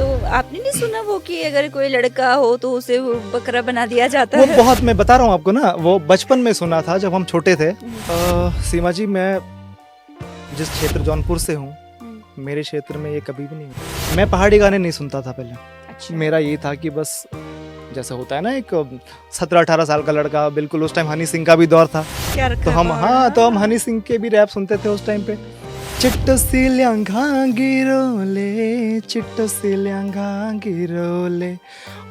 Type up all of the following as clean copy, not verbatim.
तो आपने नहीं सुना वो कि अगर कोई लड़का हो तो उसे वो बकरा बना दिया जाता वो है? बहुत, मैं बता रहा हूँ आपको ना, वो बचपन में सुना था जब हम छोटे थे। सीमा जी, मैं जिस क्षेत्र जौनपुर से हूँ, मेरे क्षेत्र में ये कभी भी नहीं हुआ। मैं पहाड़ी गाने नहीं सुनता था पहले। अच्छा। मेरा यही था कि बस जैसे होता है ना, एक 17-18 साल का लड़का, बिल्कुल उस टाइम हनी सिंह का भी दौर था, क्या रखा तो है हम पहाड़? तो हम हनी सिंह के भी रैप सुनते थे उस टाइम पे। चिट्टो सी ल्यांघा गिरोले, चिट्टो सी ल्यांघा गिरोले,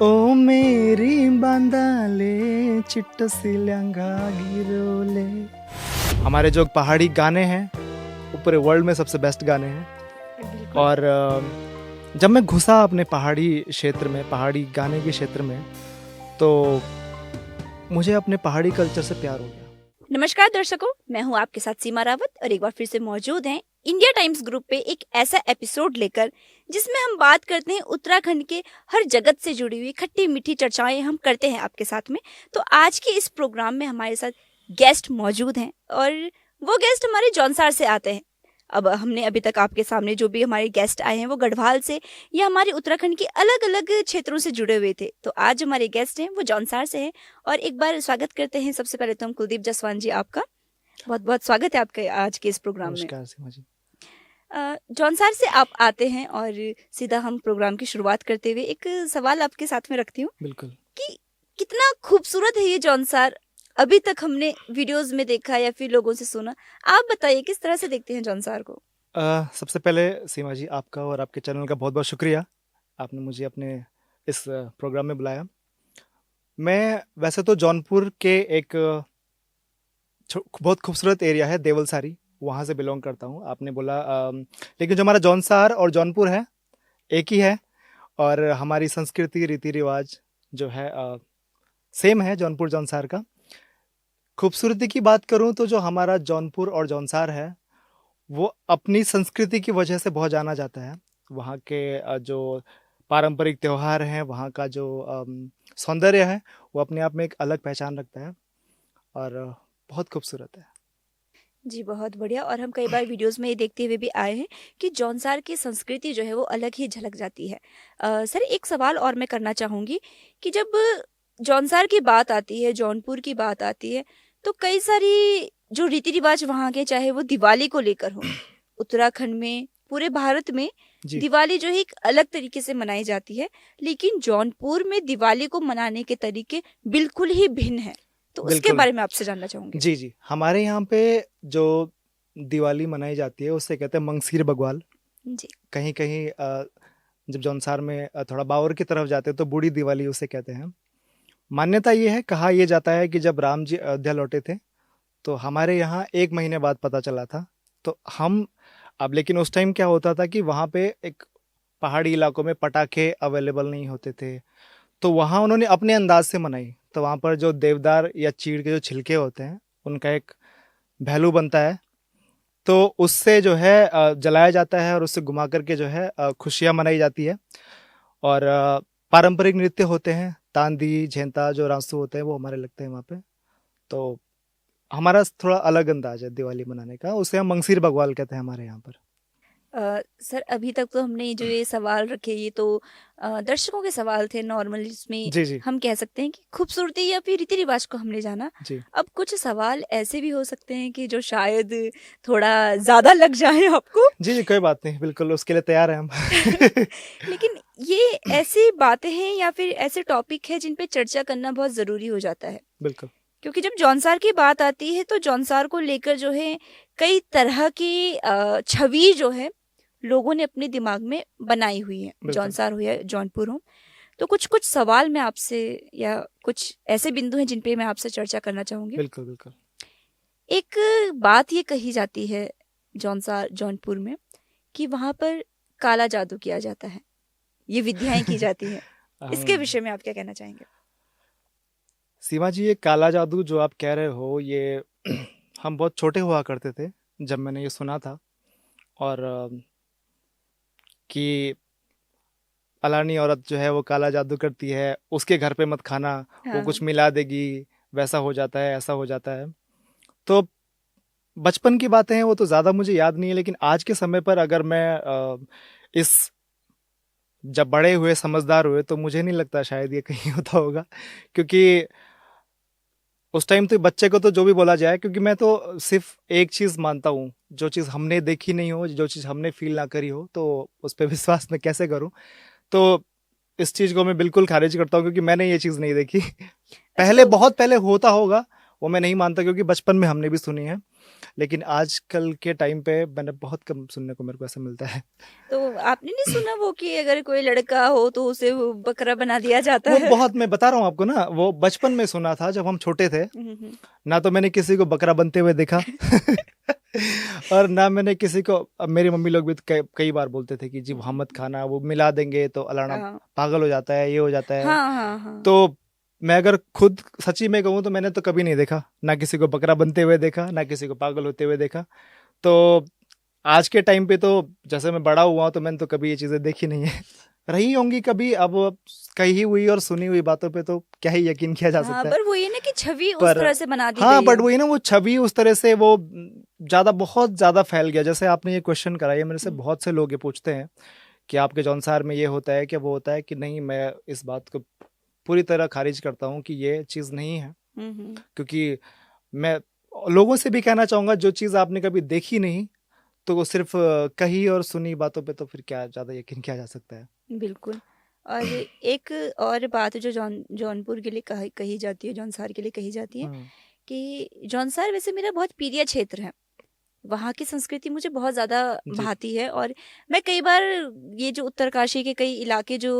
ओ मेरी बांदाले, चिट्टो सी ल्यांघा गिरोले। हमारे जो पहाड़ी गाने हैं वो पूरे वर्ल्ड में सबसे बेस्ट गाने हैं। बिल्कुल। और जब मैं घुसा अपने पहाड़ी क्षेत्र में, पहाड़ी गाने के क्षेत्र में, तो मुझे अपने पहाड़ी कल्चर से प्यार हो गया। नमस्कार दर्शकों, मैं हूं आपके साथ सीमा रावत और एक बार फिर से मौजूद हैं इंडिया टाइम्स ग्रुप पे एक ऐसा एपिसोड लेकर जिसमें हम बात करते हैं उत्तराखंड के हर जगत से जुड़ी हुई खट्टी मीठी चर्चाएं हम करते हैं आपके साथ में। तो आज के इस प्रोग्राम में हमारे साथ गेस्ट मौजूद हैं और वो गेस्ट हमारे जौनसार से आते हैं। अब हमने अभी तक आपके सामने जो भी हमारे गेस्ट आए हैं वो गढ़वाल से या हमारे उत्तराखंड के अलग अलग क्षेत्रों से जुड़े हुए थे। तो आज हमारे गेस्ट हैं वो जौनसार से हैं और एक बार स्वागत करते हैं। सबसे पहले तो हम कुलदीप जसवान जी, आपका बहुत बहुत स्वागत है आपके आज के इस प्रोग्राम में। नमस्कार सीमा जी। जौनसार से आप आते हैं और सीधा हम प्रोग्राम की शुरुआत करते हुए एक सवाल आपके साथ में रखती हूँ बिल्कुल। कि कितना खूबसूरत है ये जौनसार। अभी तक हमने वीडियोस में देखा या फिर लोगों से सुना, आप बताइए किस तरह से देखते हैं जौनसार को? सबसे पहले सीमा जी, आपका और आपके चैनल का बहुत बहुत शुक्रिया, आपने मुझे अपने इस प्रोग्राम में बुलाया। मैं वैसे तो जौनपुर के एक बहुत खूबसूरत एरिया है देवलसारी, वहाँ से बिलोंग करता हूँ। आपने बोला लेकिन जो हमारा जौनसार और जौनपुर है एक ही है, और हमारी संस्कृति रीति रिवाज जो है सेम है जौनपुर जौनसार का। खूबसूरती की बात करूँ तो जो हमारा जौनपुर और जौनसार है वो अपनी संस्कृति की वजह से बहुत जाना जाता है। वहाँ के जो पारंपरिक त्योहार हैं, वहाँ का जो सौंदर्य है, वो अपने आप में एक अलग पहचान रखता है और बहुत खूबसूरत है। जी बहुत बढ़िया। और हम कई बार वीडियोस में ये देखते हुए भी आए हैं कि जौनसार की संस्कृति जो है वो अलग ही झलक जाती है। सर एक सवाल और मैं करना चाहूँगी कि जब जौनसार की बात आती है, जौनपुर की बात आती है, तो कई सारी जो रीति रिवाज वहाँ के, चाहे वो दिवाली को लेकर हो, उत्तराखंड में, पूरे भारत में जी दिवाली जो है एक अलग तरीके से मनाई जाती है, लेकिन जौनपुर में दिवाली को मनाने के तरीके बिल्कुल ही भिन्न है। तो उसके बिल्कुल। बारे में आपसे जानना चाहूंगी। जी जी, हमारे यहाँ पे जो दिवाली मनाई जाती है उसे कहते हैं मंगसीर बग्वाल। जी। कहीं कहीं जब जौनसार में थोड़ा बावर की तरफ जाते हैं तो बूढ़ी दिवाली उसे कहते हैं। मान्यता ये है, कहा यह जाता है कि जब राम जी अयोध्या लौटे थे तो हमारे यहाँ 1 महीने बाद पता चला था। तो हम अब, लेकिन उस टाइम क्या होता था कि वहाँ पे एक पहाड़ी इलाकों में पटाखे अवेलेबल नहीं होते थे, तो वहाँ उन्होंने अपने अंदाज से मनाई। तो वहाँ पर जो देवदार या चीड़ के जो छिलके होते हैं उनका एक भैलू बनता है, तो उससे जो है जलाया जाता है और उससे घुमा करके जो है खुशियाँ मनाई जाती है। और पारंपरिक नृत्य होते हैं, तांदी झेंता जो रांसू होते हैं वो हमारे लगते हैं वहाँ पे। तो हमारा थोड़ा अलग अंदाज है दिवाली मनाने का, उसे हम मंगसीर बग्वाल कहते हैं हमारे यहाँ पर। सर अभी तक तो हमने जो ये सवाल रखे ये तो दर्शकों के सवाल थे नॉर्मल, इसमें जी जी हम कह सकते हैं कि खूबसूरती या फिर रीति रिवाज को हमने जाना। जी अब कुछ सवाल ऐसे भी हो सकते हैं कि जो शायद थोड़ा ज्यादा लग जाए आपको। जी जी, कोई बात नहीं, बिल्कुल उसके लिए तैयार हैं हम। लेकिन ये ऐसी बातें हैं या फिर ऐसे टॉपिक है जिन पे चर्चा करना बहुत जरूरी हो जाता है, बिल्कुल क्योंकि जब जौनसार की बात आती है तो जौनसार को लेकर जो है कई तरह की छवि जो है लोगों ने अपने दिमाग में बनाई हुई है, बिल्कुल जौनसार हो या जौनपुर हो। तो कुछ कुछ सवाल मैं आपसे या कुछ ऐसे बिंदु हैं जिन पे मैं आपसे चर्चा करना चाहूंगी। बिल्कुल बिल्कुल। एक बात ये कही जाती है जौनसार जौनपुर में कि वहां पर काला जादू किया जाता है, ये विद्याएं की जाती हैं। इसके विषय में आप क्या कहना चाहेंगे? सीमा जी, ये काला जादू जो आप कह रहे हो, ये हम बहुत छोटे हुआ करते थे जब मैंने ये सुना था। और कि अलानी औरत जो है वो काला जादू करती है, उसके घर पे मत खाना, वो हाँ। कुछ मिला देगी, वैसा हो जाता है, ऐसा हो जाता है। तो बचपन की बातें हैं, वो तो ज़्यादा मुझे याद नहीं है, लेकिन आज के समय पर अगर मैं इस जब बड़े हुए समझदार हुए तो मुझे नहीं लगता शायद ये कहीं होता होगा, क्योंकि उस टाइम तो बच्चे को तो जो भी बोला जाए, क्योंकि मैं तो सिर्फ एक चीज मानता हूँ, जो चीज हमने देखी नहीं हो, जो चीज हमने फील ना करी हो, तो उस पर विश्वास मैं कैसे करूँ। तो इस चीज को मैं बिल्कुल खारिज करता हूँ, क्योंकि मैंने ये चीज नहीं देखी। पहले तो बहुत पहले होता होगा, वो मैं नहीं मानता, क्योंकि बचपन में हमने भी सुनी है, लेकिन आजकल के टाइम पे मैंने बहुत कम सुनने को मेरे को ऐसा मिलता है। तो आपने नहीं सुना वो कि अगर कोई लड़का हो तो उसे वो बकरा बना दिया जाता वो है? बहुत, मैं बता रहा हूँ आपको ना, वो बचपन में सुना था जब हम छोटे थे। हम्म। ना तो मैंने किसी को बकरा बनते हुए देखा और ना मैंने किसी को, अब मेरी मम्मी लोग भी तो कई बार बोलते थे कि जी वहाँ मत खाना, वो मिला देंगे तो अलाना हाँ पागल हो जाता है, ये हो जाता है। हाँ हाँ हाँ। तो मैं अगर खुद सच्ची में कहूँ तो मैंने तो कभी नहीं देखा, ना किसी को बकरा बनते हुए देखा, ना किसी को पागल होते हुए देखा। तो आज के टाइम पे तो जैसे मैं बड़ा हुआ हूं, तो मैंने तो कभी ये चीजें देखी नहीं है। रही होंगी कभी, अब कही हुई और सुनी हुई बातों पे तो क्या ही यकीन किया जा हाँ सकता है। पर वो ये ना कि छवि उस पर तरह से बना दी हाँ, गई बट है। वही ना, वो छवि उस तरह से वो ज्यादा, बहुत ज्यादा फैल गया। जैसे आपने ये क्वेश्चन करा, ये मेरे से हम्म बहुत से लोग ये पूछते हैं कि आपके जौनसार में ये होता है, क्या वो होता है, कि नहीं, मैं इस बात को पूरी तरह खारिज करता हूँ कि ये चीज नहीं है। हम्म। क्योंकि मैं लोगों से भी कहना चाहूंगा, जो चीज आपने कभी देखी नहीं, तो वो सिर्फ कही और सुनी बातों पे तो फिर क्या ज्यादा यकीन किया जा सकता है। बिल्कुल। और एक और बात जो जौनपुर के लिए कही जाती है, जौनसार के लिए कही जाती है हम्म। कि जौनसार वैसे मेरा बहुत प्रिय क्षेत्र है। वहाँ की संस्कृति मुझे बहुत ज़्यादा जी। भाती है। और मैं कई बार ये जो उत्तरकाशी के कई इलाके जो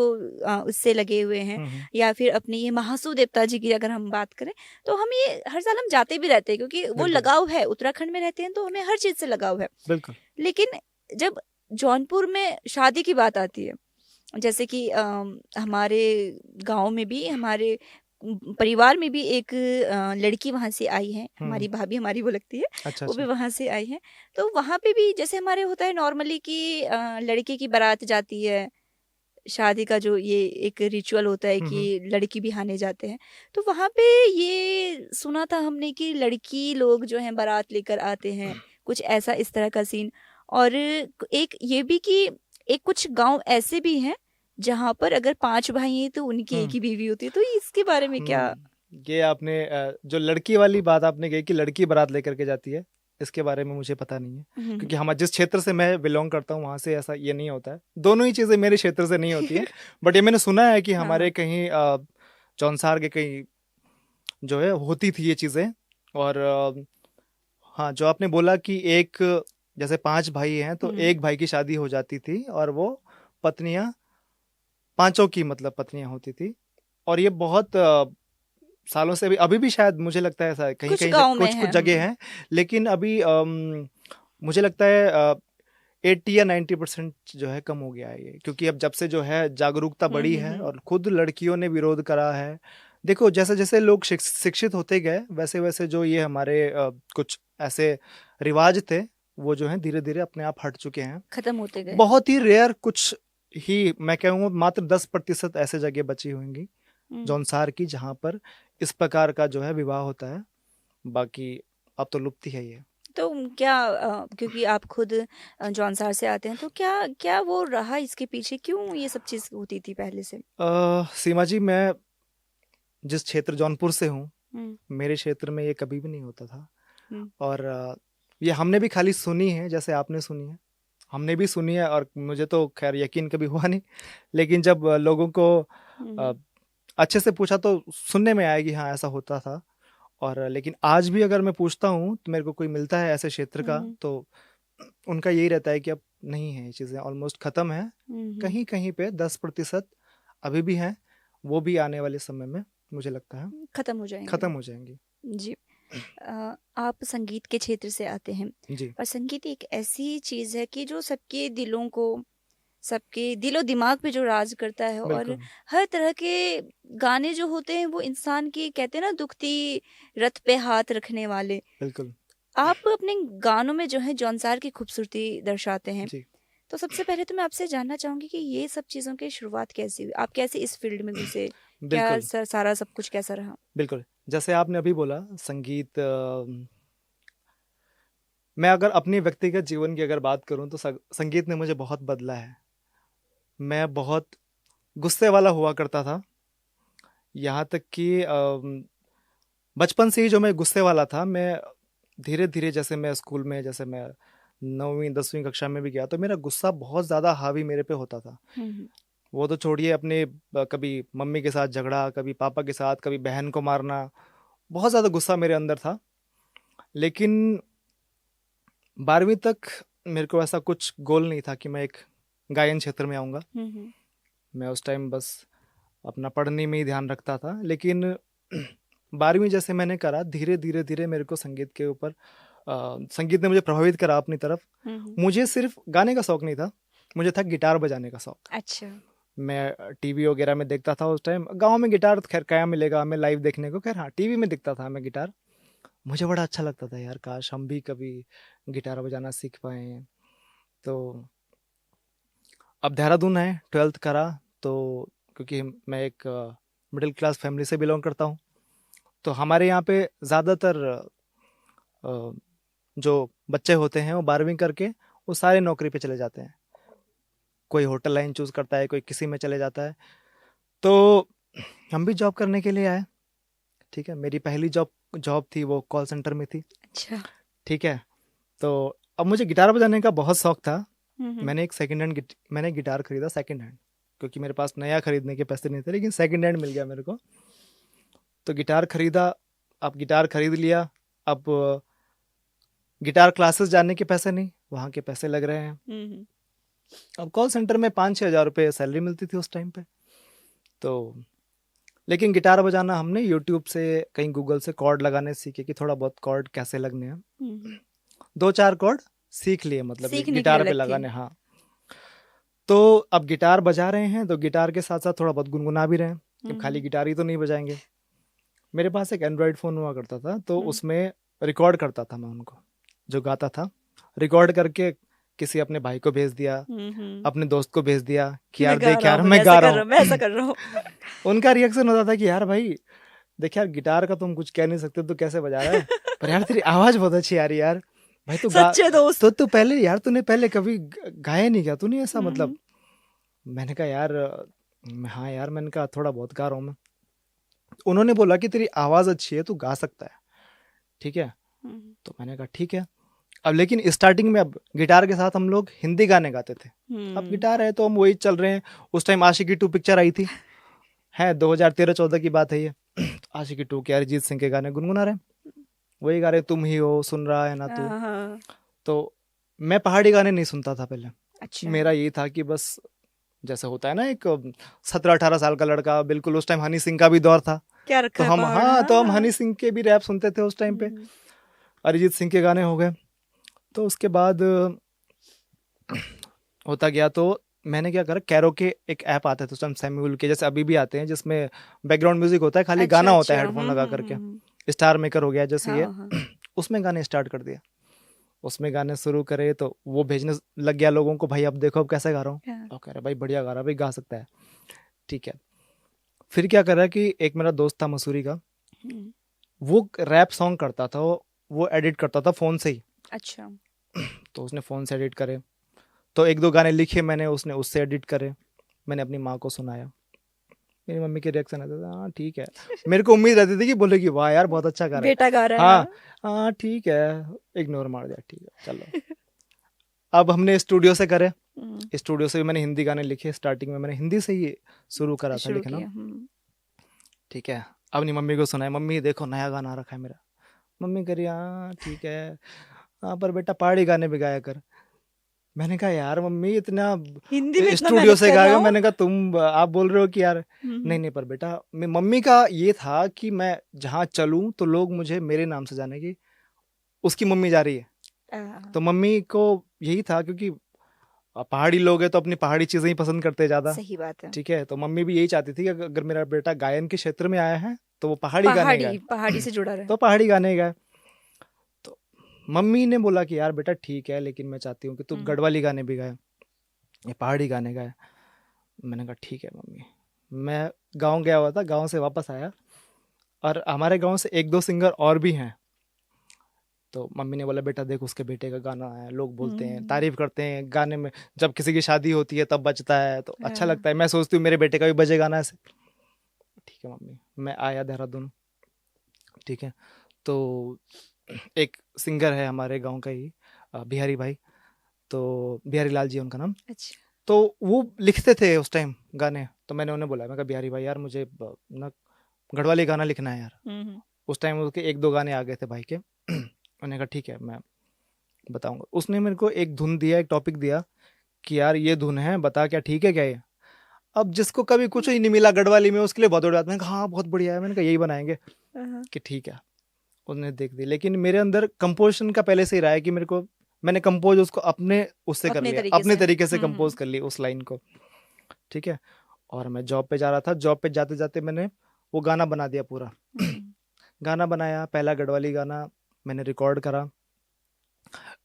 उससे लगे हुए हैं, हम्म। या फिर अपने ये महासू देवता जी की अगर हम बात करें, तो हम ये हर साल हम जाते भी रहते हैं, क्योंकि वो बिल्कुल। लगाव है। उत्तराखंड में रहते हैं तो हमें हर चीज़ से लगाव है। बिल्कुल। लेकिन जब जौनपुर में शादी की बात आती है, जैसे कि हमारे गांव में भी, हमारे परिवार में भी एक लड़की वहां से आई है, हम्म। हमारी भाभी हमारी वो लगती है, अच्छा वो भी अच्छा। वहां से आई है। तो वहां पे भी जैसे हमारे होता है नॉर्मली कि लड़के की बारात जाती है, शादी का जो ये एक रिचुअल होता है हम्म। कि लड़की बिहाने जाते हैं। तो वहां पे ये सुना था हमने कि लड़की लोग जो हैं बारात लेकर आते हैं, कुछ ऐसा इस तरह का सीन। और एक ये भी कि एक कुछ गांव ऐसे भी हैं जहां पर अगर 5 भाई हैं तो उनकी एक हम्म। ही बीवी होती है। तो इसके बारे में क्या? ये आपने जो लड़की वाली बात आपने कही कि लड़की बारात लेकर के जाती है, इसके बारे में मुझे पता नहीं है। हम्म क्योंकि हम जिस क्षेत्र से मैं बिलोंग करता हूँ, वहां से ऐसा ये नहीं होता है। दोनों ही चीजें मेरे क्षेत्र से नहीं होती है। बट ये मैंने सुना है कि हमारे हाँ। कहीं जौनसार के कहीं जो है होती थी ये चीजें। और हाँ, जो आपने बोला कि एक, जैसे 5 भाई हैं तो हम्म एक भाई की शादी हो जाती थी, और वो पत्नियां, पांचों की मतलब पत्नियां होती थी। और ये बहुत सालों से, अभी भी शायद मुझे लगता है ऐसा कहीं कुछ कहीं गांव में कुछ कुछ है। जगह हैं। लेकिन अभी मुझे लगता है 80 या 90% जो है कम हो गया है ये, क्योंकि अब जब से जो है जागरूकता बढ़ी है हम्म। और खुद लड़कियों ने विरोध करा है। देखो, जैसे जैसे लोग शिक्षित होते गए, वैसे वैसे जो ये हमारे कुछ ऐसे रिवाज थे, वो जो है धीरे धीरे अपने आप हट चुके हैं। खत्म होते गए। बहुत ही रेयर, कुछ ही, मैं कहूँगा मात्र 10% ऐसे जगह बची होंगी हम्म। जौनसार की, जहाँ पर इस प्रकार का जो है विवाह होता है। बाकी अब तो लुप्त ही है ये। तो क्या क्योंकि आप खुद जौनसार से आते हैं, तो क्या क्या वो रहा इसके पीछे, क्यों ये सब चीज होती थी पहले से? सीमा जी, मैं जिस क्षेत्र जौनपुर से हूँ, हम्म मेरे क्षेत्र में ये कभी भी नहीं होता था। हम्म और ये हमने भी खाली सुनी है, जैसे आपने सुनी है, हमने भी सुनी है, और मुझे तो खैर यकीन कभी हुआ नहीं। लेकिन जब लोगों को हम्म अ, अच्छे से पूछा तो सुनने में आया कि हाँ, ऐसा होता था। और लेकिन आज भी अगर मैं पूछता हूँ तो मेरे को कोई मिलता है ऐसे क्षेत्र का, हम्म तो उनका यही रहता है कि अब नहीं है, ये चीज़ें ऑलमोस्ट ख़त्म है। हम्म। कहीं कहीं पे 10% अभी भी हैं, वो भी आने वाले समय में मुझे लगता है खत्म हो जाएंगे। ख़त्म हो जाएंगी। जी। आप संगीत के क्षेत्र से आते हैं, जी। और संगीत एक ऐसी चीज है कि जो सबके दिलों को, सबके दिलो दिमाग पे जो राज करता है। और बिल्कुल। हर तरह के गाने जो होते हैं वो इंसान की, कहते हैं ना, दुखती रथ पे हाथ रखने वाले। बिल्कुल। आप अपने गानों में जो है जौनसार की खूबसूरती दर्शाते हैं। जी। तो सबसे पहले तो मैं आपसे जानना चाहूंगी कि ये सब चीज़ों की शुरुआत कैसी हुई, आप कैसे इस फील्ड में घुसे, क्या बिल्कुल। सारा सब कुछ कैसा रहा? बिल्कुल। जैसे आपने अभी बोला संगीत, मैं अगर अपनी व्यक्तिगत जीवन की अगर बात करूं तो संगीत ने मुझे बहुत बदला है। मैं बहुत गुस्से वाला हुआ करता था। यहाँ तक कि बचपन से ही जो मैं गुस्से वाला था, मैं धीरे धीरे जैसे मैं स्कूल में, जैसे मैं 9वीं 10वीं कक्षा में भी गया, तो मेरा गुस्सा बहुत ज़्यादा हावी मेरे पे होता था। हम्म। वो तो छोड़िए, अपने कभी मम्मी के साथ झगड़ा, कभी पापा के साथ, कभी बहन को मारना, बहुत ज़्यादा गुस्सा मेरे अंदर था। लेकिन 12वीं तक मेरे को ऐसा कुछ गोल नहीं था कि मैं एक गायन क्षेत्र में आऊँगा। हम्म। मैं उस टाइम बस अपना पढ़ने में ही ध्यान रखता था। लेकिन 12वीं जैसे मैंने करा, धीरे धीरे धीरे मेरे को संगीत के ऊपर संगीत ने मुझे प्रभावित करा अपनी तरफ। मुझे सिर्फ गाने का शौक नहीं था, मुझे था गिटार बजाने का शौक। अच्छा। मैं टीवी वगैरह में देखता था उस टाइम। गांव में गिटार खैर क्या मिलेगा हमें लाइव देखने को, खैर हाँ टीवी में दिखता था हमें गिटार। मुझे बड़ा अच्छा लगता था यार, काश हम भी कभी गिटार बजाना सीख पाए। तो अब देहरादून है, 12th करा, तो क्योंकि मैं एक मिडिल क्लास फैमिली से बिलोंग करता हूँ, तो हमारे यहाँ पे ज़्यादातर जो बच्चे होते हैं वो 12वीं करके वो सारे नौकरी पे चले जाते हैं। कोई होटल लाइन चूज़ करता है, कोई किसी में चले जाता है। तो हम भी जॉब करने के लिए आए। ठीक है, मेरी पहली जॉब थी वो कॉल सेंटर में थी। अच्छा। ठीक है, तो अब मुझे गिटार बजाने का बहुत शौक था। हम्म। मैंने गिटार खरीदा सेकंड हैंड, क्योंकि मेरे पास नया खरीदने के पैसे नहीं थे, लेकिन सेकंड हैंड मिल गया मेरे को। तो गिटार खरीदा। अब गिटार खरीद लिया। अब गिटार क्लासेस जाने के पैसे नहीं, वहाँ के पैसे लग रहे हैं। हम्म। अब कॉल सेंटर में 5-6 हज़ार रुपये सैलरी मिलती थी उस टाइम पे। तो लेकिन गिटार बजाना हमने यूट्यूब से, कहीं गूगल से कॉर्ड लगाने सीखे कि थोड़ा बहुत कॉर्ड कैसे लगने हैं। 2-4 कॉर्ड सीख लिए, मतलब सीखने के गिटार लिए पे अलग थे। लगाने। हाँ, तो अब गिटार बजा रहे हैं, तो गिटार के साथ साथ थोड़ा बहुत गुनगुना भी रहे हैं। अब खाली गिटार ही तो नहीं बजाएंगे। मेरे पास एक एंड्रॉयड फ़ोन हुआ करता था, तो उसमें रिकॉर्ड करता था मैं उनको, जो गाता था रिकॉर्ड करके किसी अपने भाई को भेज दिया, अपने दोस्त को भेज दिया कि यार देख यार मैं गा रहा हूँ। मैं ऐसा कर रहा हूँ। उनका रिएक्शन होता था कि यार भाई देख यार, गिटार का तुम कुछ कह नहीं सकते, तो कैसे बजा रहा है, पर यार तेरी आवाज बहुत अच्छी आ रही है यार, भाई तू गा। सच्चे दोस्त। तो तू पहले यार, तूने पहले कभी गाया नहीं क्या, तूने ऐसा मतलब। मैंने कहा यार हाँ यार, मैंने कहा थोड़ा बहुत गा रहा हूँ मैं। उन्होंने बोला कि तेरी आवाज अच्छी है, तू गा सकता है, ठीक है। तो मैंने कहा ठीक है। अब लेकिन स्टार्टिंग में, अब गिटार के साथ हम लोग हिंदी गाने गाते थे। अब गिटार है तो हम वही चल रहे हैं। उस टाइम आशिकी 2 पिक्चर आई थी, है 2013-14 की बात है ये। आशिकी 2 के अरिजीत सिंह के गाने गुनगुना रहे हैं, वही गा रहे, तुम ही हो सुन रहा है ना तू। तो मैं पहाड़ी गाने नहीं सुनता था पहले। अच्छा। मेरा यही था कि बस जैसे होता है ना, एक 17-18 साल का लड़का, बिल्कुल उस टाइम हनी सिंह का भी दौर था, क्या तो रखा है हम पहाड़। हाँ, तो हम हनी सिंह के भी रैप सुनते थे उस टाइम पे, अरिजीत सिंह के गाने हो गए। तो उसके बाद होता गया, तो मैंने क्या करा, कैरो के एक ऐप आते थे उस टाइम, सैम्यूल के जैसे अभी भी आते हैं, जिसमें बैकग्राउंड म्यूजिक होता है, खाली अच्छा, गाना होता है अच्छा, हेडफोन लगा करके। स्टार मेकर हो गया जैसे ये, उसमें गाने स्टार्ट कर दिया। उसमें गाने शुरू करे तो वो भेजने लग गया लोगों को, भाई अब देखो अब कैसे गा रहा हूँ। और कह रहा भाई बढ़िया गा रहा, भाई गा सकता है, ठीक है। फिर क्या कर रहा है कि एक मेरा दोस्त था मसूरी का, वो रैप सॉन्ग करता था, वो एडिट करता था फ़ोन से ही। अच्छा। तो उसने फ़ोन से एडिट करे, तो 1-2 गाने लिखे मैंने, उसने उससे एडिट करे, मैंने अपनी माँ को सुनाया। मेरी मम्मी के रिएक्शन आते थे, हाँ ठीक है। मेरे को उम्मीद रहती थी कि बोलेगी वाह यार बहुत अच्छा गा रहा है, बेटा गा रहा है। हाँ हाँ ठीक है, इग्नोर मार दिया, ठीक है चलो। अब हमने स्टूडियो से करे, स्टूडियो से भी मैंने हिंदी गाने लिखे। स्टार्टिंग में मैंने हिंदी से ही शुरू करा था लिखना, ठीक है। अब नहीं, मम्मी को सुनाया, मम्मी देखो नया गाना आ रखा है मेरा। मम्मी करी हाँ ठीक है, हाँ पर बेटा पहाड़ी गाने भी गाया कर। मैंने कहा यार मम्मी इतना हिंदी में इतना स्टूडियो मेहनत से कर रहा गाएगा। हूँ। मैंने कहा तुम आप बोल रहे हो कि यार नहीं नहीं, पर बेटा मम्मी का ये था कि मैं जहाँ चलूँ तो लोग मुझे मेरे नाम से जाने की, उसकी मम्मी जा रही है, तो मम्मी को यही था, क्योंकि पहाड़ी लोग हैं तो अपनी पहाड़ी चीजें ही पसंद करते हैं ज्यादा। सही बात है। ठीक है, तो मम्मी भी यही चाहती थी कि अगर मेरा बेटा गायन के क्षेत्र में आया है तो वो पहाड़ी गाने गाए, पहाड़ी से जुड़ा रहे। तो पहाड़ी गाने गाए। तो मम्मी ने बोला कि यार बेटा ठीक है, लेकिन मैं चाहती हूँ कि तू गढ़वाली गाने भी गाए, ये पहाड़ी गाने गाए। मैंने कहा ठीक है मम्मी। मैं गांव गया हुआ था, गांव से वापस आया, और हमारे गांव से 1-2 सिंगर और भी हैं, तो मम्मी ने बोला बेटा देख उसके बेटे का गाना है, लोग बोलते हैं, हम्म। तारीफ करते हैं गाने में, जब किसी की शादी होती है तब बजता है तो अच्छा हाँ। लगता है, मैं सोचती हूँ मेरे बेटे का भी बजे गाना ऐसे। ठीक है मम्मी। मैं आया देहरादून। ठीक है। तो एक सिंगर है हमारे गांव का ही, बिहारी भाई, तो बिहारी लाल जी उनका नाम। अच्छा। तो वो लिखते थे उस टाइम गाने, तो मैंने उन्हें बोला, मैं कहा बिहारी भाई यार मुझे ना गढ़वाली गाना लिखना है यार। हम्म। उस टाइम उसके एक दो गाने आ गए थे भाई के। उन्होंने कहा ठीक है मैं बताऊंगा। उसने मेरे को एक धुन दिया, एक टॉपिक दिया कि यार ये धुन है, बता क्या ठीक है क्या ये। अब जिसको कभी कुछ ही नहीं मिला गढ़वाली में उसके लिए बहुत बड़ी बात। मैंने कहा हाँ बहुत बढ़िया है, मैंने कहा यही बनाएंगे हाँ। कि ठीक है। उसने देख दी, लेकिन मेरे अंदर कंपोजिशन का पहले से ही रहा है कि मेरे को, मैंने कंपोज उसको अपने उससे कर अपने लिया, तरीके अपने से। तरीके से कंपोज कर ली उस लाइन को। ठीक है। और मैं जॉब पे जा रहा था, जॉब पे जाते जाते मैंने वो गाना बना दिया पूरा। हम्म। गाना बनाया, पहला गढ़वाली गाना मैंने रिकॉर्ड करा।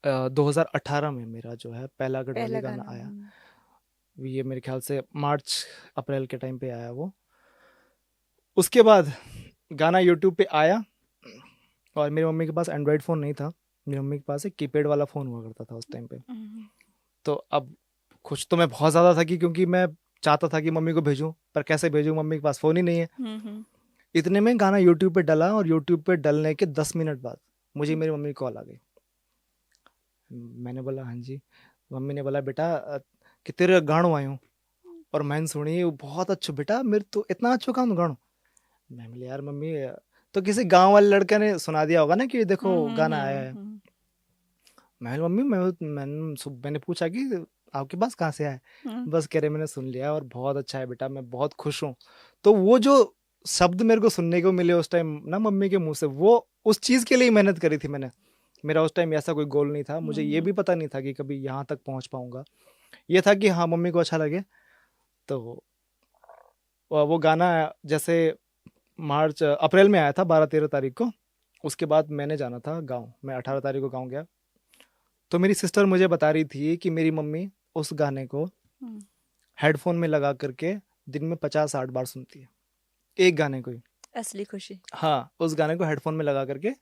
2018 में मेरा जो है पहला गढ़वाली पहला गाना गाना। आया। ये मेरे ख्याल से मार्च अप्रैल के टाइम पे आया वो। उसके बाद गाना यूट्यूब पे आया, और मेरी मम्मी के पास एंड्रॉयड फ़ोन नहीं था, मेरी मम्मी के पास एक कीपैड वाला फ़ोन हुआ करता था उस टाइम पे। हम्म। तो अब खुश तो मैं बहुत ज़्यादा था कि क्योंकि मैं चाहता था कि मम्मी को भेजूं, पर कैसे भेजूं, मम्मी के पास फ़ोन ही नहीं है। हम्म। इतने में गाना यूट्यूब पे डला, और यूट्यूब पे डलने के 10 मिनट बाद मुझे मेरी मम्मी की कॉल आ गई। मैंने बोला हाँ जी। मम्मी ने बोला बेटा कि तेरे गाणो आयो। और मैंने सुनी वो बहुत अच्छो बेटा, मेरे तो इतना अच्छो काम गाणो। मैं बोले यार मम्मी तो किसी गांव वाले लड़के ने सुना दिया होगा ना कि देखो गाना आया है। मैं बोला, मम्मी मैंने पूछा कि आपके पास कहाँ से आया है। बस कह रहे मैंने सुन लिया और बहुत अच्छा है बेटा, मैं बहुत खुश हूँ। तो वो जो शब्द मेरे को सुनने को मिले उस टाइम ना मम्मी के मुंह से, वो उस चीज के लिए ही मेहनत करी थी मैंने। मेरा उस टाइम ऐसा कोई गोल नहीं था, मुझे ये भी पता नहीं था कि कभी यहाँ तक पहुंच पाऊंगा। ये था कि हाँ मम्मी को अच्छा लगे। तो वो गाना जैसे मार्च अप्रैल में आया था 12-13 तारीख को। उसके बाद मैंने जाना था गाँव, मैं 18 तारीख को गाँव गया। तो मेरी सिस्टर मुझे बता रही थी कि मेरी मम्मी उस गाने को हेडफोन में लगा करके दिन में 50-60 बार सुनती है, एक गाने को ही। असली खुशी। हाँ, उस गाने को हेडफोन में लगा करके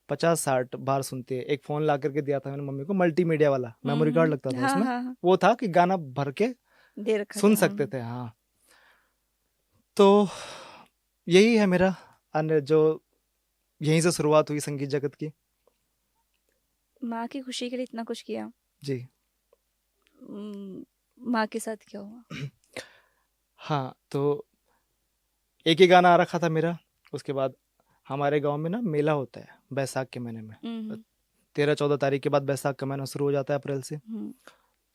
50-60 बार सुनती है। एक फोन ला करके दिया था मैंने मम्मी को, मल्टीमीडिया वाला मेमोरी कार्ड लगता था हाँ उसमें। हाँ हाँ। वो था कि गाना भर के दे रखा सुन था। सकते थे। हाँ, तो यही है मेरा अन्य जो, यहीं से शुरुआत हुई संगीत जगत की। माँ की खुशी के लिए इतना कुछ किया। जी। माँ के साथ क्या हुआ? हाँ, तो एक ही गाना आ रखा था मेरा। उसके बाद हमारे गांव में ना मेला होता है बैसाख के महीने में। 13-14 तारीख के बाद बैसाख का महीना शुरू हो जाता है अप्रैल से।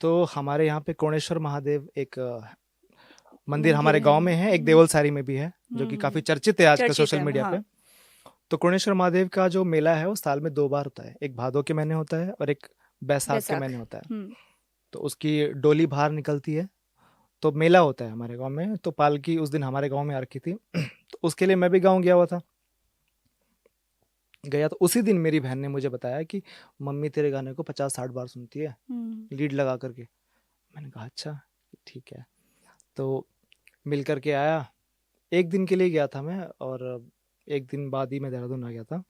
तो हमारे यहाँ पे कोणेश्वर महादेव एक मंदिर मंदिर हमारे है। गांव में है, एक देवलसारी में भी है, जो कि काफी चर्चित है आजकल चर्चित सोशल है, मीडिया हाँ। पे। तो कोणेश्वर महादेव का जो मेला है वो साल में 2 बार होता है, एक भादो के महीने होता है और एक बैसाख के बैसाख। महीने होता है। तो उसकी डोली बाहर निकलती है, तो मेला होता है हमारे गांव में। तो पालकी उस दिन हमारे गांव में आ रखी थी। तो उसके लिए मैं भी गांव गया हुआ था। गया तो उसी दिन मेरी बहन ने मुझे बताया कि मम्मी तेरे गाने को 50-60 बार सुनती है लीड लगा करके। मैंने कहा अच्छा ठीक है। तो मिल करके आया, एक दिन के लिए गया था मैं, और एक दिन बाद ही मैं देहरादून आ गया था।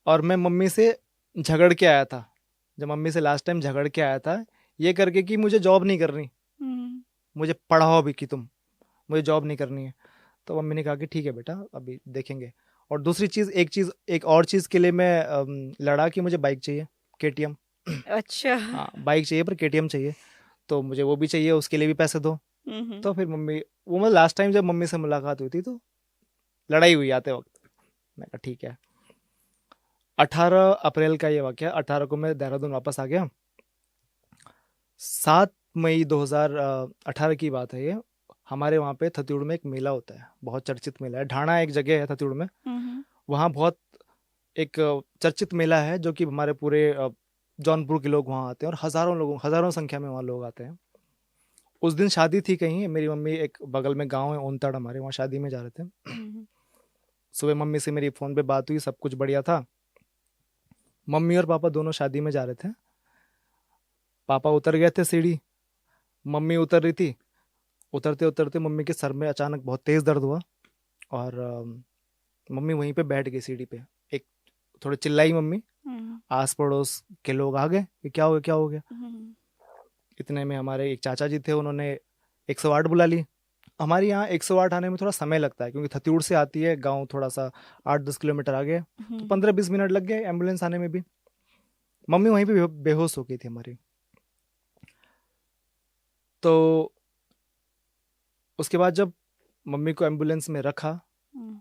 और मैं मम्मी से झगड़ के आया था, जब मम्मी से लास्ट टाइम झगड़ के आया था ये करके कि मुझे जॉब नहीं करनी, मुझे पढ़ाओ भी कि तुम, मुझे जॉब नहीं करनी है। तो मम्मी ने कहा कि ठीक है बेटा अभी देखेंगे। और दूसरी चीज़, एक और चीज़ के लिए मैं लड़ा कि मुझे बाइक चाहिए, केटीएम। अच्छा। हाँ बाइक चाहिए पर केटीएम चाहिए, तो मुझे वो भी चाहिए, उसके लिए भी पैसे दो। तो फिर मम्मी, वो मतलब लास्ट टाइम जब मम्मी से मुलाकात हुई थी तो लड़ाई हुई आते वक्त। मैं कहा ठीक है। 18 अप्रैल का ये वाक़या, 18 को मैं देहरादून वापस आ गया। 7 मई 2018 की बात है ये। हमारे वहाँ पे थत्यूड़ में एक मेला होता है, बहुत चर्चित मेला है। ढाणा एक जगह है थत्यूड़ में, वहाँ बहुत एक चर्चित मेला है, जो कि हमारे पूरे जौनपुर के लोग वहाँ आते हैं, और हज़ारों संख्या में वहाँ लोग आते हैं। उस दिन शादी थी कहीं, मेरी मम्मी, एक बगल में गांव है ओनताड़ हमारे, वहाँ शादी में जा रहे थे। सुबह मम्मी से मेरी फ़ोन पे बात हुई, सब कुछ बढ़िया था। मम्मी और पापा दोनों शादी में जा रहे थे। पापा उतर गए थे सीढ़ी, मम्मी उतर रही थी। उतरते उतरते मम्मी के सर में अचानक बहुत तेज़ दर्द हुआ, और मम्मी वहीं पे बैठ गई सीढ़ी पे। एक थोड़ी चिल्लाई मम्मी, हम्म, आस पड़ोस के लोग आ गए कि क्या हो गया क्या हो गया। हम्म, इतने में हमारे एक चाचा जी थे, उन्होंने 108 बुला ली। हमारे यहाँ 108 आने में थोड़ा समय लगता है क्योंकि थत्यूड़ से आती है, गांव थोड़ा सा 8-10 किलोमीटर आगे है, तो 15-20 मिनट लग गए एम्बुलेंस आने में भी। मम्मी वहीं पे बेहोश हो गई थी हमारी। तो उसके बाद जब मम्मी को एम्बुलेंस में रखा, हम्म,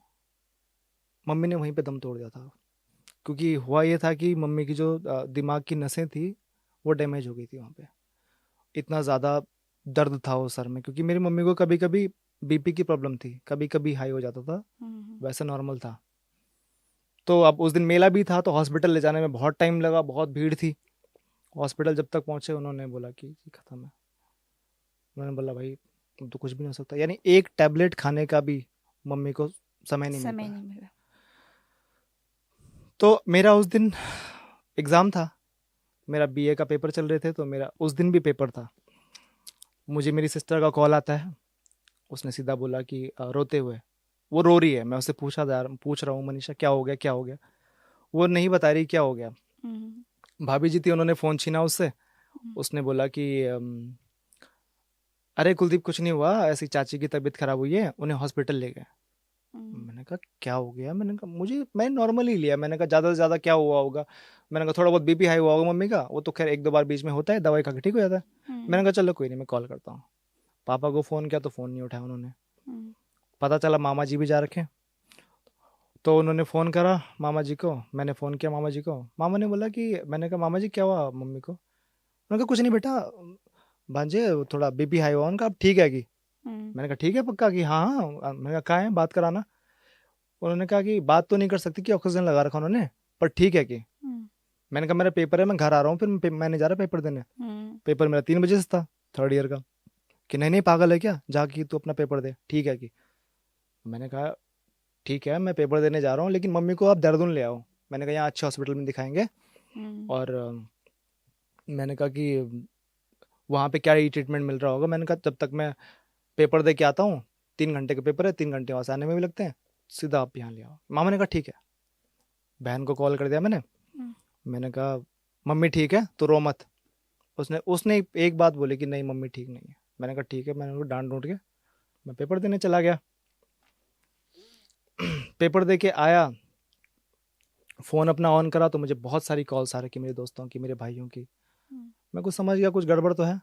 मम्मी ने वहीं पे दम तोड़ दिया था, क्योंकि हुआ ये था कि मम्मी की जो दिमाग की नसें थी वो डैमेज हो गई थी वहाँ पे। इतना ज़्यादा दर्द था वो सर में, क्योंकि मेरी मम्मी को कभी कभी बीपी की प्रॉब्लम थी, कभी कभी हाई हो जाता था, वैसे नॉर्मल था। तो अब उस दिन मेला भी था, तो हॉस्पिटल ले जाने में बहुत टाइम लगा, बहुत भीड़ थी। हॉस्पिटल जब तक पहुंचे उन्होंने बोला कि खत्म है। उन्होंने बोला भाई अब तो कुछ भी नहीं हो सकता, यानी एक टैबलेट खाने का भी मम्मी को समय नहीं मिल समय पाया। नहीं मिला। तो मेरा उस दिन एग्ज़ाम था, मेरा बीए का पेपर चल रहे थे, तो मेरा उस दिन भी पेपर था। मुझे मेरी सिस्टर का कॉल आता है, उसने सीधा बोला कि रोते हुए, वो रो रही है, मैं उससे पूछ रहा हूँ मनीषा क्या हो गया क्या हो गया, वो नहीं बता रही क्या हो गया। भाभी जी थी, उन्होंने फ़ोन छीना उससे। उसने बोला कि अरे कुलदीप कुछ नहीं हुआ, ऐसी चाची की तबीयत खराब हुई है, उन्हें हॉस्पिटल ले गए। मैंने कहा क्या हो गया, मैंने कहा मैं नॉर्मल ही लिया, मैंने कहा ज़्यादा से ज़्यादा क्या हुआ होगा, मैंने कहा थोड़ा बहुत बीपी हाई हुआ होगा मम्मी का, वो तो खैर एक दो बार बीच में होता है, दवाई खा के ठीक हो जाता है। मैंने कहा चलो कोई नहीं, मैं कॉल करता हूँ। पापा को फ़ोन किया तो फ़ोन नहीं उठाया उन्होंने। पता चला मामा जी भी जा रखे, तो उन्होंने फ़ोन करा मामा जी को, मैंने फ़ोन किया मामा जी को। मामा ने बोला कि, मैंने कहा मामा जी क्या हुआ मम्मी को, उन्होंने कहा कुछ नहीं बेटा, भांजे थोड़ा बीपी हाई हुआ। उनका अब ठीक है कि, मैंने कहा ठीक है पक्का कि हाँ हाँ, मैंने कहा कहाँ है बात कराना। उन्होंने कहा कि बात तो नहीं कर सकती कि ऑक्सीजन लगा रखा उन्होंने, पर ठीक है कि। मैंने कहा मेरा पेपर है, मैं घर आ रहा हूँ, फिर मैं नहीं जा रहा पेपर देने। पेपर मेरा 3 बजे से था, थर्ड ईयर का। कि नहीं नहीं पागल है क्या, जाके तू अपना पेपर दे, ठीक है कि। मैंने कहा ठीक है मैं पेपर देने जा रहा हूँ, लेकिन मम्मी को आप देहरादून ले आओ। मैंने कहा यहाँ अच्छे हॉस्पिटल में दिखाएंगे। और मैंने कहा कि वहाँ पे क्या ही ट्रीटमेंट मिल रहा होगा। मैंने कहा जब तक मैं पेपर दे के आता हूँ, 3 घंटे का पेपर है, 3 घंटे वहाँ से आने में भी लगते हैं, सीधा आप यहाँ ले आओ। मामा ने कहा ठीक है। बहन को कॉल कर दिया मैंने। मैंने कहा मम्मी ठीक है तो रो मत। उसने उसने एक बात बोली कि नहीं मम्मी ठीक नहीं है। मैंने कहा ठीक है। मैंने उनको डांट डूट के मैं पेपर देने चला गया। पेपर दे के आया, फ़ोन अपना ऑन करा तो मुझे बहुत सारी कॉल्स आ रही मेरे दोस्तों की, मेरे भाइयों की। मैं कुछ समझ गया कुछ गड़बड़ तो है।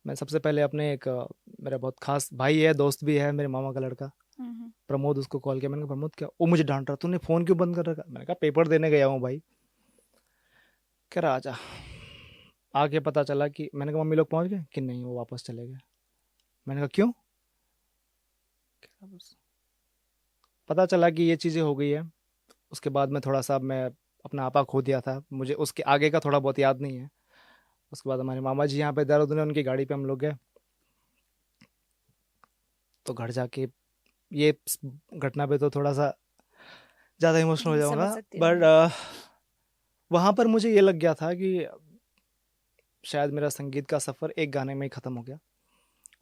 मैं सबसे पहले अपने एक मेरा बहुत खास भाई है, दोस्त भी है, मेरे मामा का लड़का प्रमोद, उसको कॉल किया। मैंने कहा प्रमोद क्या, वो मुझे डांट रहा तूने फ़ोन क्यों बंद कर रखा। मैंने कहा पेपर देने गया हूँ भाई। कह रहा आजा। आके पता चला कि, मैंने कहा मम्मी लोग पहुँच गए कि नहीं, वो वापस चले गए। मैंने कहा क्यों। कह रहा बस पता चला कि ये चीज़ें हो गई है। उसके बाद में थोड़ा सा मैं अपना आपा खो दिया था, मुझे उसके आगे का थोड़ा बहुत याद नहीं है। उसके बाद हमारे मामा जी यहाँ पे देहरादून है, उनकी गाड़ी पे हम लोग गए। तो घर जाके ये घटना पे तो थोड़ा सा ज़्यादा इमोशनल हो समझ जाऊंगा, सकती हूँ बट मैं। वहाँ पर मुझे ये लग गया था कि शायद मेरा संगीत का सफ़र एक गाने में ही ख़त्म हो गया।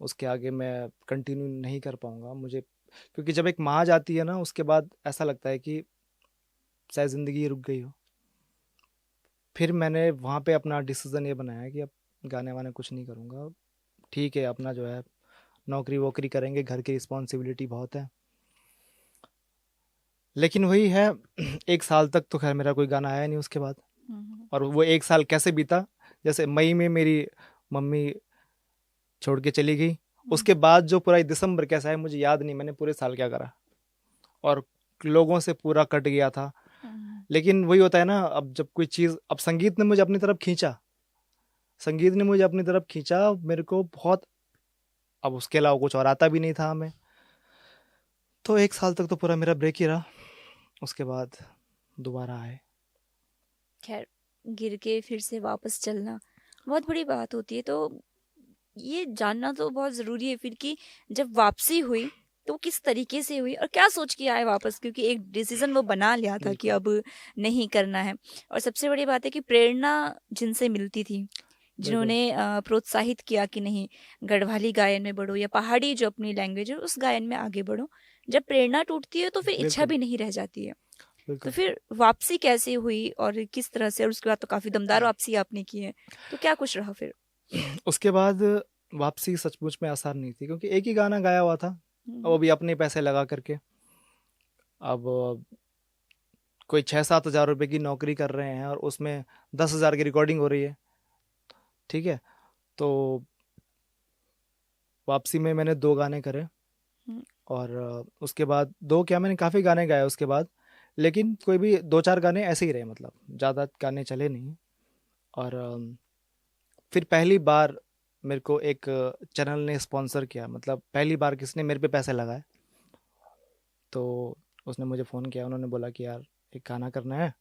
उसके आगे मैं कंटिन्यू नहीं कर पाऊंगा मुझे, क्योंकि जब एक माँ जाती है ना, उसके बाद ऐसा लगता है कि शायद ज़िंदगी रुक गई हो। फिर मैंने वहाँ पे अपना डिसीज़न ये बनाया कि अब गाने वाने कुछ नहीं करूँगा। ठीक है अपना जो है नौकरी वोकरी करेंगे, घर की रिस्पॉन्सिबिलिटी बहुत है। लेकिन वही है, 1 साल तक तो खैर मेरा कोई गाना आया नहीं उसके बाद। और वो 1 साल कैसे बीता, जैसे मई में मेरी मम्मी छोड़ के चली गई, उसके बाद जो पूरा दिसंबर कैसा है मुझे याद नहीं, मैंने पूरे साल क्या करा, और लोगों से पूरा कट गया था। लेकिन वही होता है ना, अब जब कोई चीज़, अब संगीत ने मुझे अपनी तरफ खींचा, संगीत ने मुझे अपनी तरफ खींचा मेरे को बहुत। अब उसके अलावा कुछ और आता भी नहीं था हमें। तो 1 साल तक तो पूरा मेरा ब्रेक ही रहा। उसके बाद दोबारा आए। खैर, गिर के फिर से वापस चलना बहुत बड़ी बात होती है, तो ये जानना तो बहुत ज़रूरी है फिर कि जब वापसी हुई तो किस तरीके से हुई और क्या सोच के आए वापस, क्योंकि एक डिसीजन वो बना लिया था कि अब नहीं करना है। और सबसे बड़ी बात है कि प्रेरणा जिनसे मिलती थी, जिन्होंने प्रोत्साहित किया कि नहीं गढ़वाली गायन में बढ़ो या पहाड़ी जो अपनी लैंग्वेज है उस गायन में आगे बढ़ो, जब प्रेरणा टूटती है तो फिर इच्छा बिल्कुल भी नहीं रह जाती है। तो बिल्कुल। फिर वापसी कैसे हुई और किस तरह से, और उसके बाद तो काफी दमदार वापसी आपने की है, तो क्या कुछ रहा फिर? उसके बाद वापसी सचमुच में आसान नहीं थी, क्योंकि एक ही गाना गाया हुआ था, वो भी अपने पैसे लगा करके। अब कोई 6-7 हज़ार रुपए की नौकरी कर रहे हैं और उसमें 10 हज़ार की रिकॉर्डिंग हो रही है, ठीक है। तो वापसी में मैंने 2 गाने करे, हम्म। और उसके बाद 2 क्या, मैंने काफ़ी गाने गाए उसके बाद, लेकिन कोई भी 2-4 गाने ऐसे ही रहे, मतलब ज़्यादा गाने चले नहीं। और फिर पहली बार मेरे को एक चैनल ने स्पॉन्सर किया, मतलब पहली बार किसने मेरे पे पैसे लगाए। तो उसने मुझे फ़ोन किया, उन्होंने बोला कि यार एक गाना करना है।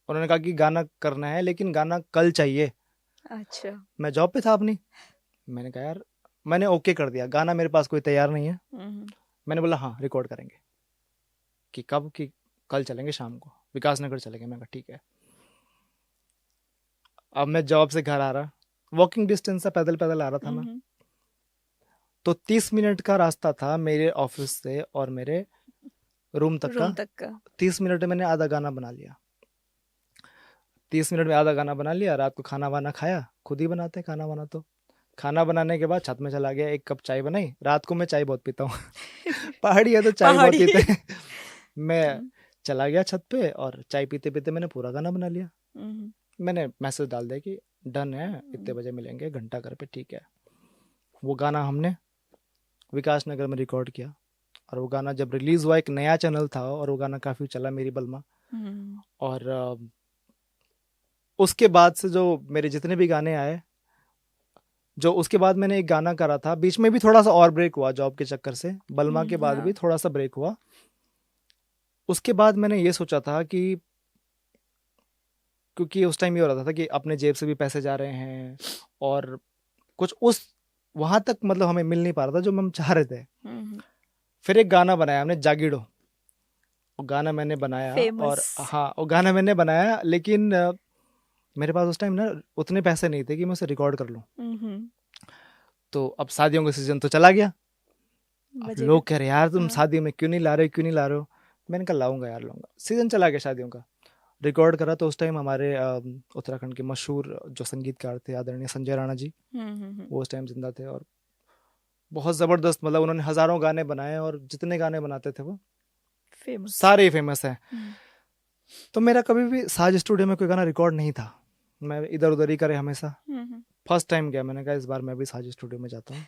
उन्होंने कहा कि गाना करना है लेकिन गाना कल चाहिए। अच्छा। मैं जॉब पे था अपनी, मैंने कहा यार, मैंने ओके कर दिया, गाना मेरे पास कोई तैयार नहीं है। हम्म। मैंने बोला हाँ रिकॉर्ड करेंगे, कि कब, कि कल चलेंगे शाम को, विकास नगर चलेंगे। मैं कहा ठीक है। अब मैं जॉब से घर आ रहा, वॉकिंग डिस्टेंस से पैदल पैदल आ रहा था मैं। हम्म। तो 30 मिनट का रास्ता था मेरे ऑफिस से और मेरे रूम तक रूम का। तक का। 30 मिनट में मैंने आधा गाना बना लिया। 30 मिनट में आधा गाना बना लिया। रात को खाना वाना खाया, खुद ही बनाते खाना वाना। तो खाना बनाने के बाद छत में चला गया, 1 कप चाय बनाई। रात को मैं चाय बहुत पीता हूँ पहाड़ी है तो चाय बहुत पहाड़ी। पीते हैं मैं हम्म। चला गया छत पे और चाय पीते पीते मैंने पूरा गाना बना लिया। हम्म। मैंने मैसेज डाल दिया कि डन है, इतने बजे मिलेंगे घंटा घर पे, ठीक है। वो गाना हमने विकास नगर में रिकॉर्ड किया, और वो गाना जब रिलीज हुआ, एक नया चैनल था और वो गाना काफी चला, मेरी बलमा। हम्म। और उसके बाद से जो मेरे जितने भी गाने आए, जो उसके बाद मैंने एक गाना करा था, बीच में भी थोड़ा सा और ब्रेक हुआ जॉब के चक्कर से, बलमा के बाद भी हाँ। थोड़ा सा ब्रेक हुआ। उसके बाद मैंने ये सोचा था कि, क्योंकि उस टाइम ये हो रहा था कि अपने जेब से भी पैसे जा रहे हैं, और कुछ उस वहां तक मतलब हमें मिल नहीं पा रहा था जो हम चाह रहे थे। हम्म। फिर एक गाना बनाया हमने, जागीड़ो। वो गाना मैंने बनाया, फेमस। और हाँ वो गाना मैंने बनाया, लेकिन मेरे पास उस टाइम ना उतने पैसे नहीं थे कि मैं उसे रिकॉर्ड कर लूँ। हम्म। तो अब शादियों का सीजन तो चला गया। अब बजेगा। लोग कह रहे यार तुम हाँ। शादी में क्यों नहीं ला रहे हो, क्यों नहीं ला रहे हो। मैंने कहा लाऊंगा यार, लाऊंगा। सीजन चला गया शादियों का, रिकॉर्ड करा। तो उस टाइम हमारे उत्तराखंड के मशहूर जो संगीतकार थे, आदरणीय संजय राणा जी, वो उस टाइम जिंदा थे, और बहुत ज़बरदस्त, मतलब उन्होंने हज़ारों गाने बनाए, और जितने गाने बनाते थे वो फेमस। सारे फेमस हैं। तो मेरा कभी भी साज स्टूडियो में कोई गाना रिकॉर्ड नहीं था, मैं इधर उधर ही करे हमेशा। फर्स्ट टाइम गया, मैंने कहा इस बार मैं भी साज स्टूडियो में जाता हूँ,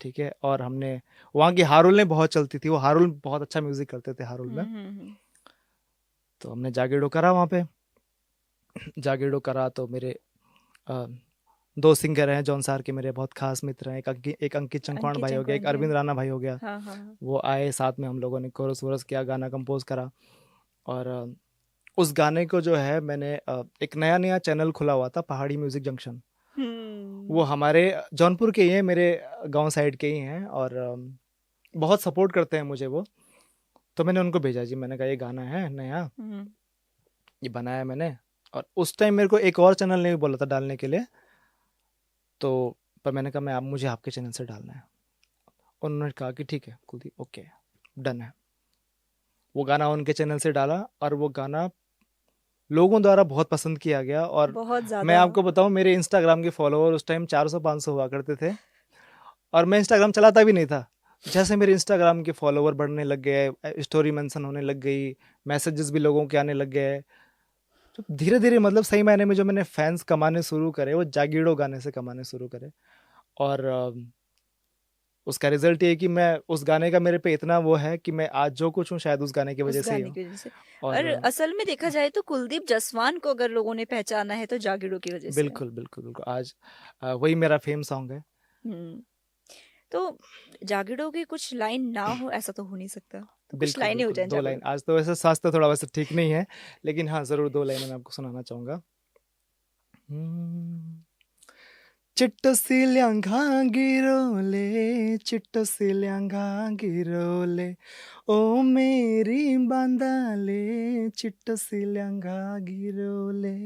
ठीक है। और हमने वहाँ की हारुल ने बहुत चलती थी, वो हारुल बहुत अच्छा म्यूजिक करते थे हारुल में। तो हमने जागेड़ो करा वहाँ पे। जागेड़ो करा तो मेरे अ, 2 सिंगर हैं जौनसार के, मेरे बहुत खास मित्र हैं। एक अंकित चंकवाण अंकित भाई हो गया, एक चंकवाण जी। अरविंद राणा भाई हो गया। हाँ हाँ हाँ। वो आए, साथ में हम लोगों ने कोरस वोरस किया, गाना कंपोज करा। और उस गाने को जो है मैंने एक नया नया चैनल खुला हुआ था, पहाड़ी म्यूजिक जंक्शन। वो हमारे जौनपुर के ही हैं, मेरे गांव साइड के ही हैं, और बहुत सपोर्ट करते हैं मुझे वो। तो मैंने उनको भेजा जी, मैंने कहा ये गाना है नया, ये बनाया मैंने। और उस टाइम मेरे को एक और चैनल ने भी बोला था डालने के लिए, तो पर मैंने कहा मैं आप मुझे आपके चैनल से डालना है। उन्होंने कहा कि ठीक है कुलदीप, ओके डन है। वो गाना उनके चैनल से डाला, और वो गाना लोगों द्वारा बहुत पसंद किया गया। और बहुत मैं ज्यादा। आपको बताऊं, मेरे इंस्टाग्राम के फॉलोअर उस टाइम 400-500 हुआ करते थे, और मैं इंस्टाग्राम चलाता भी नहीं था। जैसे मेरे इंस्टाग्राम के फॉलोअर बढ़ने लग गए, स्टोरी मेंशन होने लग गई, मैसेजेस भी लोगों के आने लग गए, तो धीरे धीरे मतलब सही मायने में जो मैंने फैंस कमाने शुरू करे, वो जागीड़ो गाने से कमाने शुरू करे। और उसका रिजल्ट ये है कि मैं उस गाने का, मेरे पे इतना वो है कि मैं आज जो कुछ हूँ शायद उस गाने की उस वजह से ही गाने हूँ। की वजह से। और और असल में देखा जाए तो कुलदीप जसवान को अगर लोगों ने पहचाना है तो जागीड़ो की वजह से है। बिल्कुल बिल्कुल बिल्कुल, आज वही मेरा फेम सॉन्ग है। हम्म। तो जागीड़ो की कुछ लाइन ना हो ऐसा तो हो नहीं सकता, तो कुछ बिल्कुल लाइनें हो बिल्कुल, जाएं 2 लाइन। जागीड़ो। आज तो वैसे स्वास्थ्य थोड़ा वैसे ठीक नहीं है, लेकिन हाँ जरूर 2 लाइनें मैं आपको सुनाना चाहूंगा। हम्म, चिट्टो सिल्यांगा गिरोले, चिट्टो सिल्यांगा गिरोले, ओ मेरी बांदाले, चिट्टो सिल्यांगा गिरोले,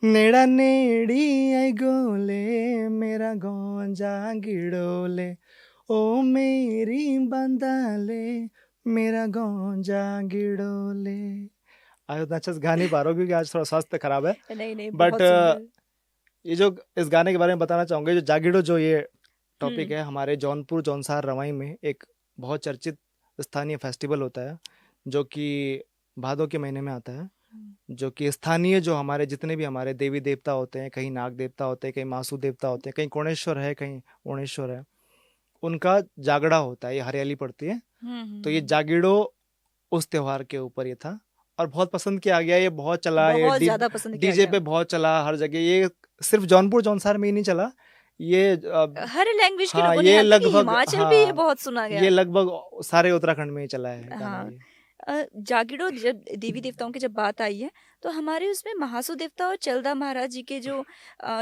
नेड़ा नेड़ी आई गोले, मेरा गौंजा गिड़ोले, ओ मेरी बांदाले, मेरा गाँव जागिड़ोले। आज उतना अच्छे से गा नहीं पा रहा हूँ क्योंकि आज थोड़ा स्वास्थ्य खराब है, नहीं नहीं, बट बहुत सुंदर। ये जो इस गाने के बारे में बताना चाहूंगे, जो जागिड़ो जो ये टॉपिक हम्म। है, हमारे जौनपुर जौनसार रवाई में एक बहुत चर्चित स्थानीय फेस्टिवल होता है जो कि भादों के महीने में आता है, जो कि स्थानीय जो हमारे जितने भी हमारे देवी देवता होते हैं, कहीं नाग देवता होते हैं, कहीं मासू देवता होते हैं, कहीं कोणेश्वर है, कहीं ओणेश्वर है, उनका जागड़ा होता है। ये हरियाली पड़ती है, तो ये जागिड़ो उस त्योहार के ऊपर ये था और बहुत पसंद किया गया। ये बहुत चला, ये बहुत ज्यादा पसंद किया डीजे गया। पे बहुत चला हर जगह। ये सिर्फ जौनपुर जौनसार में ही नहीं चला, ये हर लैंग्वेज के हाँ, लोगों ने, ये यहाँ तक कि लगभग, हिमाचल भी ये हाँ, बहुत सुना ये गया। लगभग सारे उत्तराखंड में ही चला है गाना हाँ। ये। जागिड़ो जब देवी देवताओं की जब बात आई है, तो हमारे उसमें महासू देवता और चलदा महाराज जी के जो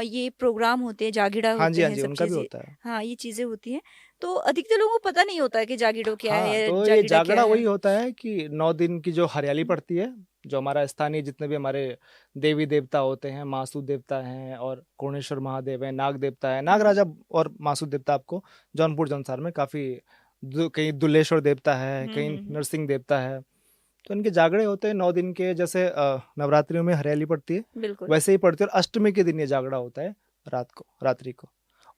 ये प्रोग्राम होते हैं, जागिड़ा हाँ जी, होते हाँ हैं, जी, सब उनका भी चीजें, होता है। हाँ ये चीजें होती हैं। तो अधिकतर लोगों को पता नहीं होता है कि जागिड़ो क्या हाँ, है, तो ये जागिड़ा क्या जागड़ा है। वही होता है कि 9 दिन की जो हरियाली पड़ती है, जो हमारा स्थानीय जितने भी हमारे देवी देवता होते हैं, मासू देवता हैं और कोणेश्वर महादेव है, नाग देवता है, नाग राजा और मासू देवता आपको जौनपुर जौनसार में काफी कहीं दुल्लेश्वर देवता है, कहीं नरसिंह देवता है। तो इनके जागड़े होते हैं 9 दिन के, जैसे नवरात्रियों में हरियाली पड़ती है बिल्कुल। वैसे ही पड़ती है। और अष्टमी के दिन ये जागड़ा होता है रात्रि को,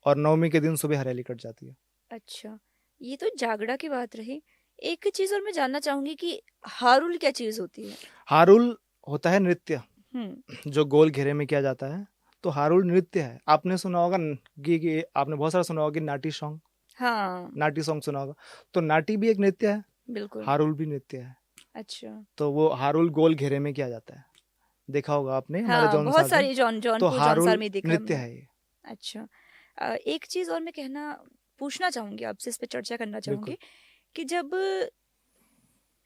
और नवमी के दिन सुबह हरियाली कट जाती है। अच्छा, ये तो जागड़ा की बात रही। एक चीज और मैं जानना चाहूंगी कि हारुल क्या चीज होती है? हारुल होता है नृत्य, हम्म। जो गोल घेरे में किया जाता है। तो हारुल नृत्य है। आपने सुना होगा कि आपने बहुत सारा सुना होगा कि नाटी सॉन्ग, हाँ नाटी सॉन्ग सुना होगा। तो नाटी भी एक नृत्य है, बिल्कुल। हारुल भी नृत्य है। अच्छा, तो वो हारुल गोल घेरे में किया जाता है, देखा होगा आपने हमारे हाँ जौनसार बहुत में। सारी तो जौनपुर हारुल जौनसार में देखा है नृत्य मैंने। है ये। अच्छा, एक चीज और मैं पूछना चाहूंगी आपसे, इस पे चर्चा करना चाहूंगी बिल्कुल कि जब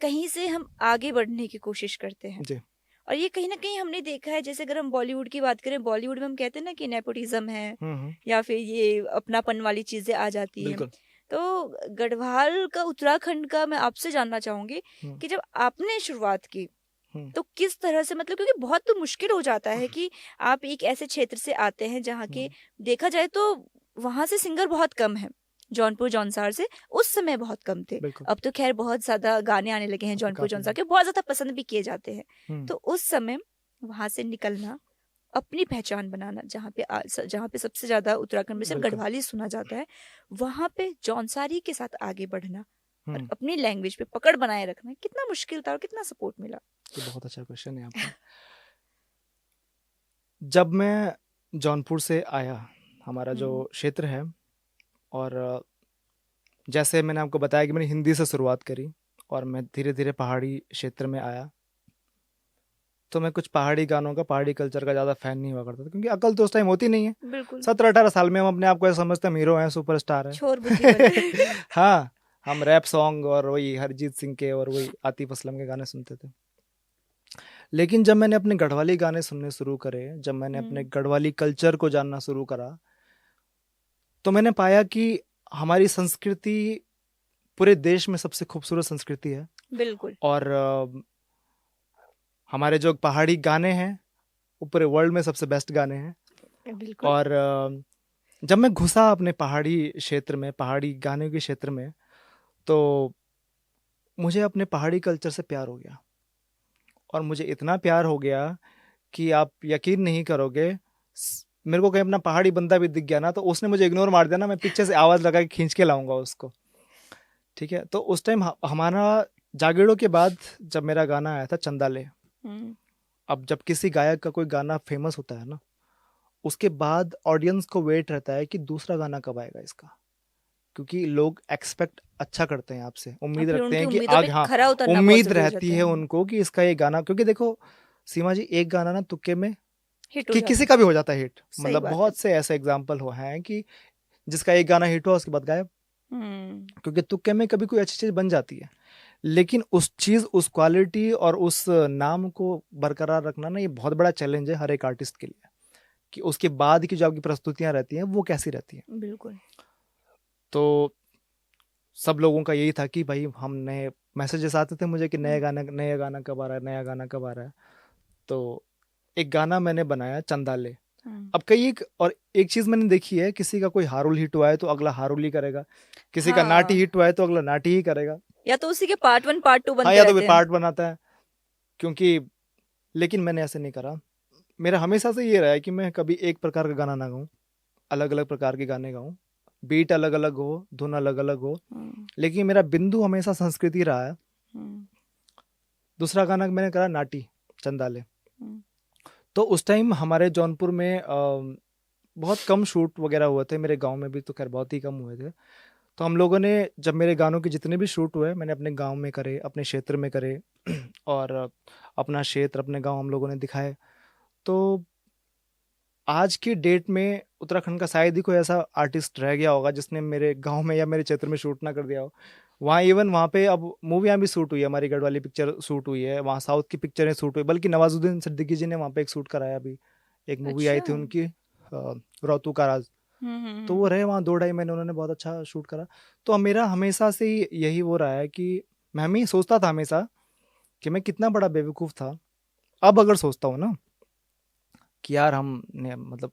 कहीं से हम आगे बढ़ने की कोशिश करते हैं, जी। और ये कहीं ना कहीं हमने देखा है, जैसे अगर हम बॉलीवुड की बात करें, बॉलीवुड में हम कहते हैं ना कि नेपोटिज्म है, या फिर ये अपनापन वाली चीजें आ जाती हैं। बिल्कुल। तो गढ़वाल का, उत्तराखंड का मैं आपसे जानना चाहूंगी कि जब आपने शुरुआत की तो किस तरह से, मतलब क्योंकि बहुत तो मुश्किल हो जाता है कि आप एक ऐसे क्षेत्र से आते हैं जहाँ के देखा जाए तो वहां से सिंगर बहुत कम है, जौनपुर जौनसार से उस समय बहुत कम थे। बिल्कुल। अब तो खैर बहुत ज्यादा गाने आने लगे हैं जौनपुर काफी जौनसार के, बहुत ज्यादा पसंद भी किए जाते हैं। हम्म। तो उस समय वहां से निकलना, अपनी पहचान बनाना, जहाँ पे सबसे ज्यादा उत्तराखंड में सिर्फ बिल्कुल। गढ़वाली सुना जाता है, वहां पे जौनसारी के साथ आगे बढ़ना और अपनी लैंग्वेज पे पकड़ बनाए रखना कितना मुश्किल था और कितना सपोर्ट मिला? ये बहुत अच्छा क्वेश्चन है आपका। जब मैं जौनपुर से आया, हमारा जो क्षेत्र है, और जैसे मैंने आपको बताया कि मैंने हिंदी से शुरुआत करी और मैं धीरे धीरे पहाड़ी क्षेत्र में आया, तो मैं कुछ पहाड़ी गानों का, पहाड़ी कल्चर का ज़्यादा फैन नहीं हुआ करता था, क्योंकि अकल तो उस टाइम होती नहीं है। बिल्कुल। 17-18 साल में हम अपने आप को ऐसा समझते हैं हीरो हैं, सुपरस्टार हैं। छोर बुद्धि वाले। हाँ, हम रैप सॉन्ग और वही हरजीत सिंह के और वही आतिफ असलम के गाने सुनते थे। लेकिन जब मैंने अपने गढ़वाली गाने सुनने शुरू करे, जब मैंने अपने गढ़वाली कल्चर को जानना शुरू करा, तो मैंने पाया कि हमारी संस्कृति पूरे देश में सबसे खूबसूरत संस्कृति है। बिल्कुल। और हमारे जो पहाड़ी गाने हैं वो पूरे वर्ल्ड में सबसे बेस्ट गाने हैं। बिल्कुल। और जब मैं घुसा अपने पहाड़ी क्षेत्र में, पहाड़ी गाने के क्षेत्र में, तो मुझे अपने पहाड़ी कल्चर से प्यार हो गया। और मुझे इतना प्यार हो गया कि आप यकीन नहीं करोगे, मेरे को कहीं अपना पहाड़ी बंदा भी दिख गया ना, तो उसने मुझे इग्नोर मार दिया ना, मैं पीछे से आवाज़ लगा के खींच के लाऊंगा उसको। ठीक है, तो उस टाइम हमारा जागेड़ो के बाद जब मेरा गाना आया था चंदाले, अब जब किसी गायक का कोई गाना फेमस होता है ना, उसके बाद ऑडियंस को वेट रहता है कि दूसरा गाना कब आएगा इसका, क्योंकि लोग एक्सपेक्ट अच्छा करते हैं आपसे, उम्मीद रखते हैं कि आग, हाँ, उम्मीद रहती है उनको कि इसका ये गाना, क्योंकि देखो सीमा जी, एक गाना ना तुक्के में कि किसी का भी हो जाता है हिट। मतलब बहुत से ऐसे एग्जाम्पल हैं कि जिसका एक गाना हिट हुआ उसके बाद गायब, क्योंकि तुक्के में कभी कोई अच्छी चीज बन जाती है, लेकिन उस चीज, उस क्वालिटी और उस नाम को बरकरार रखना ना, ये बहुत बड़ा चैलेंज है हर एक आर्टिस्ट के लिए, कि उसके बाद की जो आपकी प्रस्तुतियां रहती हैं वो कैसी रहती हैं। बिल्कुल। तो सब लोगों का यही था कि भाई, हम नए मैसेजेस आते थे मुझे कि नया गाना कब आ रहा है, नया गाना कब आ रहा है। तो एक गाना मैंने बनाया चंदाले। अब कई और एक चीज मैंने देखी है, किसी का कोई हारुल हिट हुआ है तो अगला हारुल ही करेगा, किसी का नाटी हिट हुआ है तो अगला नाटी ही करेगा। या तो उसी के पार्ट 1 पार्ट 2 हाँ, बनते या तो रहते वे हैं। पार्ट बनाता है, क्योंकि लेकिन मैंने ऐसे नहीं करा। मेरा हमेशा से ये रहा है कि मैं कभी एक प्रकार का गाना ना गाऊं, अलग अलग प्रकार के गाने गाऊं, बीट अलग अलग हो, धुन अलग अलग हो, हम्म, लेकिन मेरा बिंदु हमेशा संस्कृति रहा है। हम्म, दूसरा गाना मैंने करा नाटी, चंदाले। हम्म, तो उस टाइम हमारे जौनपुर में बहुत कम शूट वगैरह हुए थे, मेरे गांव में भी तो खैर बहुत ही कम हुए थे। तो हम लोगों ने, जब मेरे गानों के जितने भी शूट हुए, मैंने अपने गांव में करे, अपने क्षेत्र में करे और अपना क्षेत्र, अपने गांव हम लोगों ने दिखाए। तो आज की डेट में उत्तराखंड का शायद ही कोई ऐसा आर्टिस्ट रह गया होगा जिसने मेरे गांव में या मेरे क्षेत्र में शूट ना कर दिया हो। वहाँ इवन वहाँ पे अब मूवियाँ भी शूट हुई है, हमारी गढ़वाली पिक्चर शूट हुई है, वहाँ साउथ की पिक्चरें शूट हुई, बल्कि नवाजुद्दीन सिद्दीकी जी ने वहाँ पे एक शूट कराया अभी। एक मूवी आई अच्छा। थी उनकी, रौतू का राज। तो वो रहे वहाँ 2-2.5 महीने, उन्होंने बहुत अच्छा शूट करा। तो मेरा हमेशा से ही यही वो रहा है कि मैं भी सोचता था हमेशा कि मैं कितना बड़ा बेवकूफ़ था। अब अगर सोचता हूँ ना कि यार हमने मतलब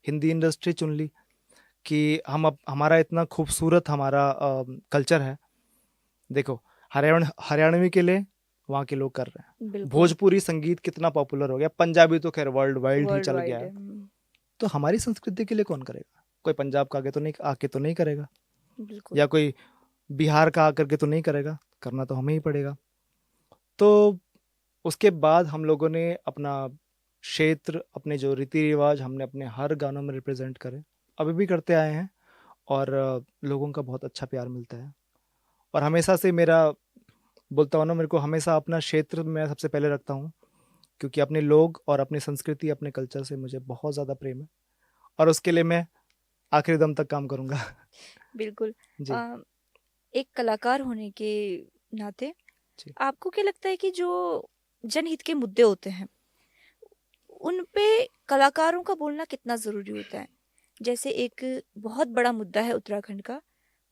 हिंदी इंडस्ट्री चुन ली, कि हम अब हमारा इतना खूबसूरत हमारा कल्चर है। देखो, हरियाणवी के लिए वहाँ के लोग कर रहे हैं, बिल्कुल। भोजपुरी संगीत कितना पॉपुलर हो गया, पंजाबी तो खैर वर्ल्ड वाइड ही वर्ल्ड चल गया वाइड है। है। तो हमारी संस्कृति के लिए कौन करेगा? कोई पंजाब का आके तो नहीं करेगा, बिल्कुल। या कोई बिहार का आकर के तो नहीं करेगा, करना तो हमें ही पड़ेगा। तो उसके बाद हम लोगों ने अपना क्षेत्र, अपने जो रीति रिवाज, हमने अपने हर गानों में रिप्रेजेंट करे, अभी भी करते आए हैं। और लोगों का बहुत अच्छा प्यार मिलता है। और हमेशा से मेरा, बोलता हूँ ना, मेरे को हमेशा अपना क्षेत्र मैं सबसे पहले रखता हूँ, क्योंकि अपने लोग और अपनी संस्कृति, अपने कल्चर से मुझे बहुत ज़्यादा प्रेम है, और उसके लिए मैं आखिरी दम तक काम करूँगा। बिल्कुल। जी। अ, एक कलाकार होने के नाते जी। आपको क्या लगता है कि जो जनहित के मुद्दे होते हैं उन पे कलाकारों का बोलना कितना जरूरी होता है? जैसे एक बहुत बड़ा मुद्दा है उत्तराखंड का,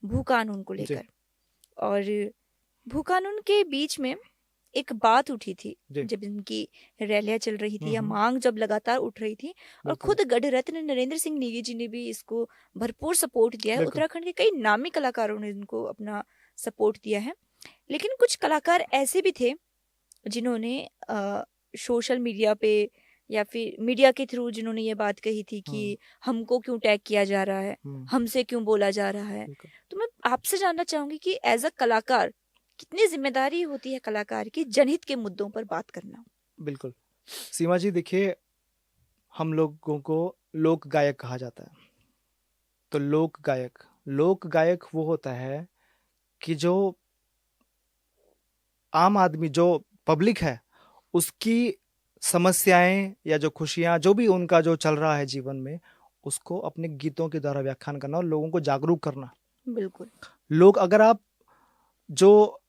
भू कानून को जी। लेकर। और भू कानून के बीच में एक बात उठी थी जी। जब इनकी रैलियां चल रही थी या मांग जब लगातार उठ रही थी, और बिल्कुल। खुद गढ़ रत्न नरेंद्र सिंह नेगी जी ने भी इसको भरपूर सपोर्ट दिया है। बिल्कुल। उत्तराखंड के कई नामी कलाकारों ने इनको अपना सपोर्ट दिया है। लेकिन कुछ कलाकार ऐसे भी थे जिन्होंने सोशल मीडिया पे या फिर मीडिया के थ्रू जिन्होंने ये बात कही थी कि हम्म। हमको क्यों टैग किया जा रहा है, हम्म। हमसे क्यों बोला जा रहा है। बिल्कुल। तो मैं आपसे जानना चाहूंगी कि एज अ कलाकार कितनी जिम्मेदारी होती है कलाकार की जनहित के मुद्दों पर बात करना? बिल्कुल। सीमा जी, देखिए, हम लोगों को लोक गायक कहा जाता है। तो लोक गायक वो होता है कि जो आम आदमी, जो पब्लिक है, उसकी समस्याएं या जो खुशियां, जो भी उनका जो चल रहा है जीवन में, उसको अपने गीतों के द्वारा व्याख्यान करना और लोगों को जागरूक करना। बिल्कुल। लोग, अगर आप जो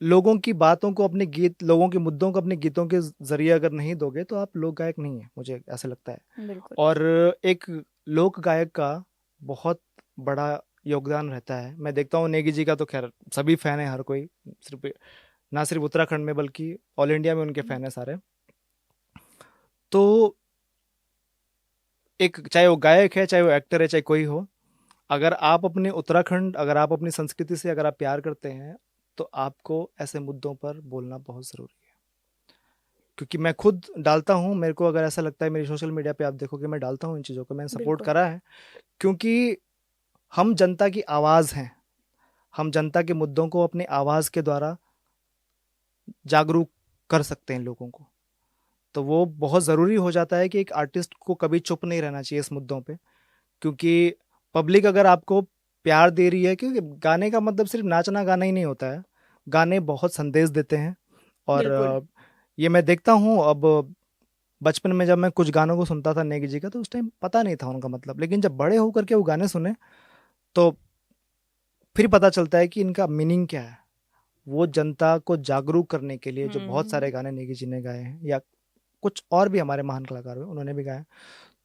लोगों की बातों को, अपने गीत, लोगों के मुद्दों को अपने गीतों के जरिए अगर नहीं दोगे, तो आप लोक गायक नहीं है, मुझे ऐसा लगता है। बिल्कुल। और एक लोक गायक का बहुत बड़ा योगदान रहता है। मैं देखता हूँ नेगी जी का तो खैर सभी फैन है, हर कोई, सिर्फ ना सिर्फ उत्तराखंड में बल्कि ऑल इंडिया में उनके फैन है सारे। तो एक, चाहे वो गायक है, चाहे वो एक्टर है, चाहे कोई हो, अगर आप अपने उत्तराखंड, अगर आप अपनी संस्कृति से अगर आप प्यार करते हैं, तो आपको ऐसे मुद्दों पर बोलना बहुत ज़रूरी है। क्योंकि मैं खुद डालता हूँ, मेरे को अगर ऐसा लगता है, मेरी सोशल मीडिया पे आप देखोगे मैं डालता हूँ इन चीज़ों को, मैंने सपोर्ट बिल्कुल। करा है। क्योंकि हम जनता की आवाज़ हैं, हम जनता के मुद्दों को अपने आवाज़ के द्वारा जागरूक कर सकते हैं लोगों को। तो वो बहुत ज़रूरी हो जाता है कि एक आर्टिस्ट को कभी चुप नहीं रहना चाहिए इस मुद्दों पे। क्योंकि पब्लिक अगर आपको प्यार दे रही है, क्योंकि गाने का मतलब सिर्फ नाचना गाना ही नहीं होता है, गाने बहुत संदेश देते हैं। और बिल्कुल। ये मैं देखता हूँ अब, बचपन में जब मैं कुछ गानों को सुनता था नेगी जी का, तो उस टाइम पता नहीं था उनका मतलब, लेकिन जब बड़े होकर के वो गाने सुने, तो फिर पता चलता है कि इनका मीनिंग क्या है। वो जनता को जागरूक करने के लिए जो बहुत सारे गाने नेगी जी ने गाए हैं, या कुछ और भी हमारे महान कलाकार हुए उन्होंने भी गाए हैं,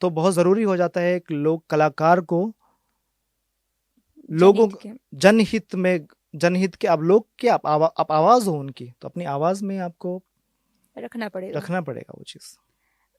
तो बहुत ज़रूरी हो जाता है एक लोक कलाकार को लोगों जनहित के। जनहित में, जनहित के, आप लोग के, आप आवाज़ हो उनकी, तो अपनी आवाज़ में आपको रखना पड़ेगा। रखना पड़ेगा वो चीज़।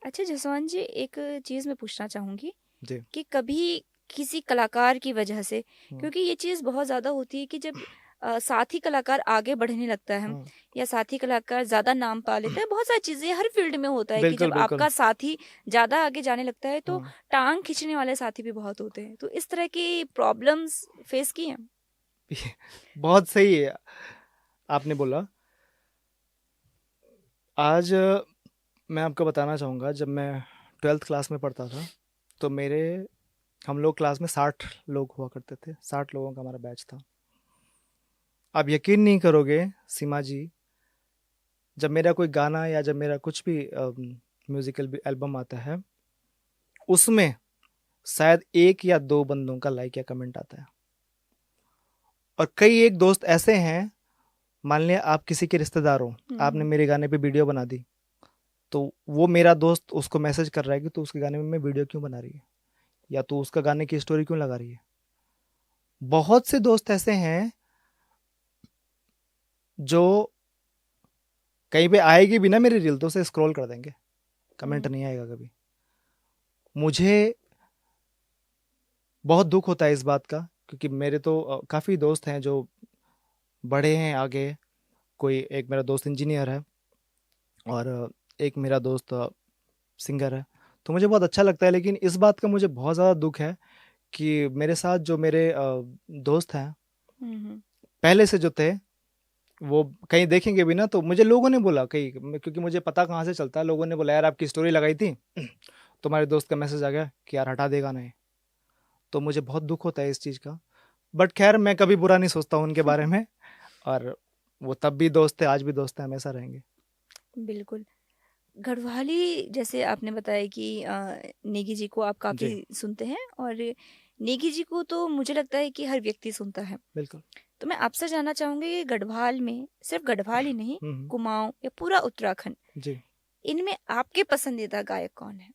अच्छा जसवंत जी, एक चीज मैं पूछना चाहूंगी जी। कि कभी किसी कलाकार की वजह से, हम्म। क्योंकि ये चीज़ बहुत ज़्यादा होती है कि जब साथी कलाकार आगे बढ़ने लगता है हम्म, या साथी कलाकार ज्यादा नाम पा लेता है, बहुत सारी चीजें हर फील्ड में होता है कि बिल्कुल जब बिल्कुल। आपका साथी ज्यादा आगे जाने लगता है तो हम्म, टांग खींचने वाले साथी भी बहुत होते हैं। तो इस तरह की प्रॉब्लम्स फेस की हैं। बहुत सही है आपने बोला। आज मैं आपको बताना चाहूँगा, जब मैं 12th क्लास में पढ़ता था तो हम लोग क्लास में 60 लोग हुआ करते थे, 60 लोगों का हमारा बैच था। आप यकीन नहीं करोगे सीमा जी, जब मेरा कोई गाना या जब मेरा कुछ भी म्यूजिकल भी एल्बम आता है, उसमें शायद एक या दो बंदों का लाइक या कमेंट आता है। और कई एक दोस्त ऐसे हैं, मान लिया आप किसी के रिश्तेदार हो, आपने मेरे गाने पे वीडियो बना दी, तो वो मेरा दोस्त उसको मैसेज कर रहा है कि तू उसके गाने में मैं वीडियो क्यों बना रही है, या तू उसका गाने की स्टोरी क्यों लगा रही है। बहुत से दोस्त ऐसे हैं जो कहीं पे आएगी भी ना मेरी रील तो उसे स्क्रॉल कर देंगे, कमेंट नहीं आएगा कभी। मुझे बहुत दुख होता है इस बात का, क्योंकि मेरे तो काफ़ी दोस्त हैं जो बड़े हैं आगे। कोई एक मेरा दोस्त इंजीनियर है और एक मेरा दोस्त सिंगर है। तो मुझे बहुत अच्छा लगता है, लेकिन इस बात का मुझे बहुत ज़्यादा दुख है कि मेरे साथ जो मेरे दोस्त हैं हम्म। पहले से जो थे, वो कहीं देखेंगे भी ना तो मुझे लोगों ने बोला कहीं, क्योंकि मुझे पता कहाँ से चलता है, लोगों ने बोला यार आपकी स्टोरी लगाई थी, तुम्हारे दोस्त का मैसेज आ गया कि यार हटा देगा नहीं। तो मुझे बहुत दुख होता है इस चीज़ का। बट खैर मैं कभी बुरा नहीं सोचता हूँ उनके बारे में, और वो तब भी दोस्त थे, आज भी दोस्त हैं, हमेशा रहेंगे। बिल्कुल। गढ़वाली जैसे आपने बताया कि नेगी जी को आप काफी जी सुनते हैं, और नेगी जी को तो मुझे लगता है कि हर व्यक्ति सुनता है। बिल्कुल। तो मैं आपसे जानना चाहूंगी कि गढ़वाल में सिर्फ गढ़वाल ही नहीं, हम्म, कुमाऊं या पूरा उत्तराखंड, जी। इनमें आपके पसंदीदा गायक कौन है?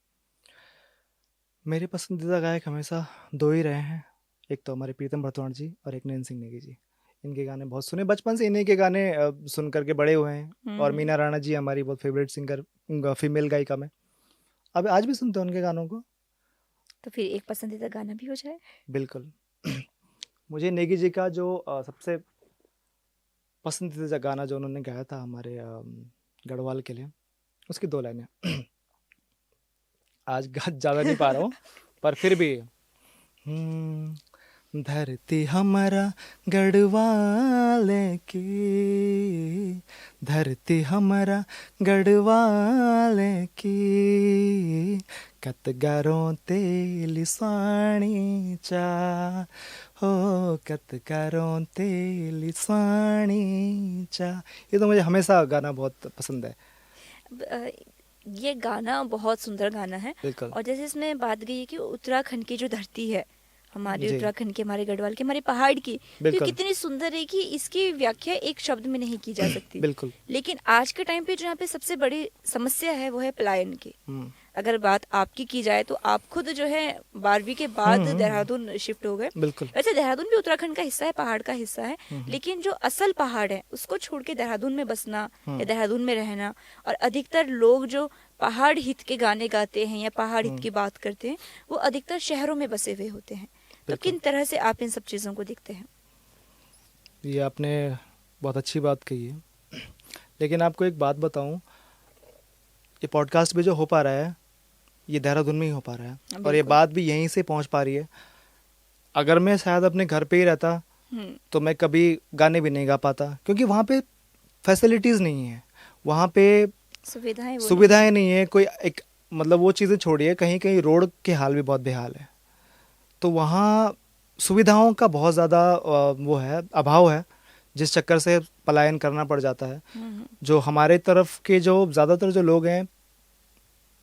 मेरे पसंदीदा गायक हमेशा दो ही रहे हैं, एक तो हमारे प्रीतम भरतवाण जी और एक नैन सिंह नेगी जी। इनके गाने बहुत सुने, बचपन से इन्हीं के गाने सुन करके बड़े हुए हैं। और हम्म। मीना राणा जी हमारी बहुत फेवरेट सिंगर, फीमेल गायिका में। अब आज भी सुनते हैं उनके गानों को। तो फिर एक पसंदीदा गाना भी हो जाए। बिल्कुल। मुझे नेगी जी का जो सबसे पसंदीदा गाना जो उन्होंने गाया था हमारे गढ़वाल के लिए, उसकी दो लाइनें आज गा ज़्यादा नहीं पा रहा हूँ, पर फिर भी। धरती हमारा गढ़वाले की, धरती हमारा गढ़वाले की, कतगारों तेली साणी चा, हो कतगारों तेली साणी चा। ये तो मुझे हमेशा गाना बहुत पसंद है। अब, ये गाना बहुत सुंदर गाना है। बिल्कुल। और जैसे इसमें बात गई है कि उत्तराखंड की जो धरती है, हमारे जी उत्तराखंड के, हमारे गढ़वाल के, हमारे पहाड़ की, तो ये बिल्कुल कितनी सुंदर है कि इसकी व्याख्या एक शब्द में नहीं की जा सकती। बिल्कुल। लेकिन आज के टाइम पे जो यहाँ पे सबसे बड़ी समस्या है वो है पलायन की। हम्म अगर बात आपकी की जाए तो आप खुद जो है 12वीं के बाद हम्म, देहरादून शिफ्ट हो गए। बिल्कुल। वैसे देहरादून भी उत्तराखंड का हिस्सा है, पहाड़ का हिस्सा है, हम्म लेकिन जो असल पहाड़ है उसको छोड़ के देहरादून में बसना या हम्म देहरादून में रहना, और अधिकतर लोग जो पहाड़ हित के गाने गाते हैं या पहाड़ हित हम्म, की बात करते हैं वो अधिकतर शहरों में बसे हुए होते हैं। तो बिल्कुल। किन तरह से आप इन सब चीजों को देखते हैं? ये आपने बहुत अच्छी बात कही है, लेकिन आपको एक बात बताऊं, ये पॉडकास्ट भी जो हो पा रहा है ये देहरादून में ही हो पा रहा है, और ये बिल्कुल। बात भी यहीं से पहुंच पा रही है। अगर मैं शायद अपने घर पे ही रहता हम्म। तो मैं कभी गाने भी नहीं गा पाता, क्योंकि वहाँ पे फैसिलिटीज़ नहीं है, वहाँ पे सुविधाएं वो सुविधाएं नहीं है। कोई एक मतलब वो चीज़ें छोड़िए, कहीं कहीं रोड के हाल भी बहुत बेहाल है। तो वहाँ सुविधाओं का बहुत ज़्यादा वो है, अभाव है, जिस चक्कर से पलायन करना पड़ जाता है। जो हमारे तरफ के जो ज़्यादातर जो लोग हैं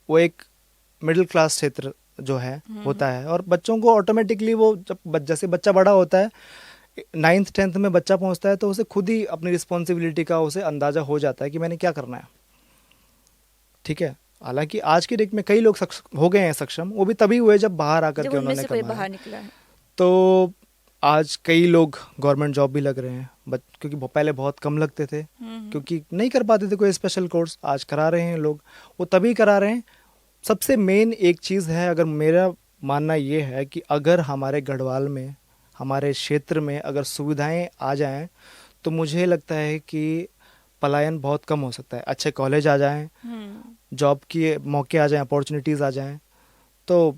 वो एक मिडिल क्लास क्षेत्र जो है होता है, और बच्चों को ऑटोमेटिकली वो जैसे बच्चा बड़ा होता है, 9th 10th में बच्चा पहुंचता है, तो उसे खुद ही अपनी रिस्पॉन्सिबिलिटी का उसे अंदाज़ा हो जाता है कि मैंने क्या करना है। ठीक है, हालांकि आज की डेट में कई लोग हो गए हैं सक्षम, वो भी तभी हुए जब बाहर आकर जब के उनमें उन्होंने से कोई कमाया। बाहर निकला है। तो आज कई लोग गवर्नमेंट जॉब भी लग रहे हैं, क्योंकि पहले बहुत कम लगते थे, क्योंकि नहीं कर पाते थे कोई स्पेशल कोर्स। आज करा रहे हैं लोग, वो तभी करा रहे हैं। सबसे मेन एक चीज़ है, अगर मेरा मानना ये है कि अगर हमारे गढ़वाल में हमारे क्षेत्र में अगर सुविधाएं आ जाएं तो मुझे लगता है कि पलायन बहुत कम हो सकता है। अच्छे कॉलेज आ जाएं, जॉब के मौके आ जाएं, अपॉर्चुनिटीज़ आ जाएं, तो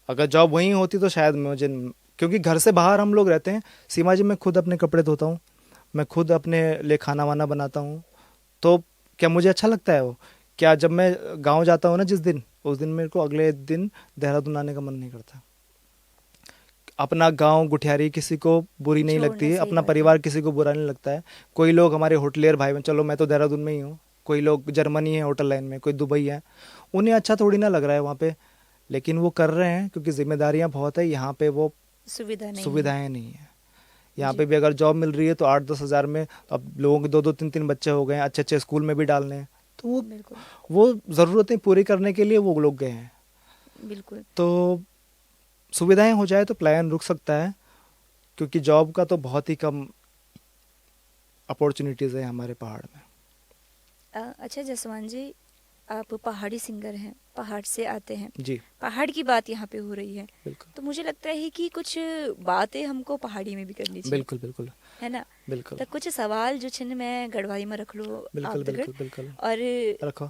अगर जॉब वहीं होती तो शायद मुझे, क्योंकि घर से बाहर हम लोग रहते हैं। सीमा जी, मैं खुद अपने कपड़े धोता हूँ, मैं खुद अपने लिए खाना वाना बनाता हूँ, तो क्या मुझे अच्छा लगता है वो? क्या जब मैं गांव जाता हूँ ना जिस दिन, उस दिन मेरे को अगले दिन देहरादून आने का मन नहीं करता। अपना गांव गुठियारी किसी को बुरी नहीं छोड़ना लगती है, सही अपना बात है। परिवार किसी को बुरा नहीं लगता है। कोई लोग हमारे होटलियर भाई, में चलो मैं तो देहरादून में ही हूँ, कोई लोग जर्मनी है होटल लाइन में, कोई दुबई है, उन्हें अच्छा थोड़ी ना लग रहा है वहाँ पे, लेकिन वो कर रहे हैं क्योंकि जिम्मेदारियाँ बहुत है। यहाँ पे वो सुविधा नहीं है। सुविधाएं नहीं है। यहाँ जी। पे भी अगर जॉब मिल रही है तो 8-10 हज़ार में, अब लोगों के 2-2 3-3 बच्चे हो गए हैं, अच्छे अच्छे स्कूल में भी डालने हैं, तो बिल्कुल वो ज़रूरतें पूरी करने के लिए वो लोग गए हैं। बिल्कुल। तो सुविधाएं हो जाए तो पलायन रुक सकता है, क्योंकि जॉब का तो बहुत ही कम अपॉर्चुनिटीज़ है हमारे पहाड़ में। अच्छा जसवंत जी, आप पहाड़ी सिंगर हैं, पहाड़ से आते हैं, जी पहाड़ की बात यहाँ पे हो रही है, बिल्कुल तो मुझे लगता है कि कुछ बातें हमको पहाड़ी में भी करनी चाहिए, बिल्कुल बिल्कुल है ना? बिल्कुल तो कुछ सवाल जो छिन मैं गढ़वाली में रख लो आप बिल्कुल दगड़, बिल्कुल बिल्कुल और रखो।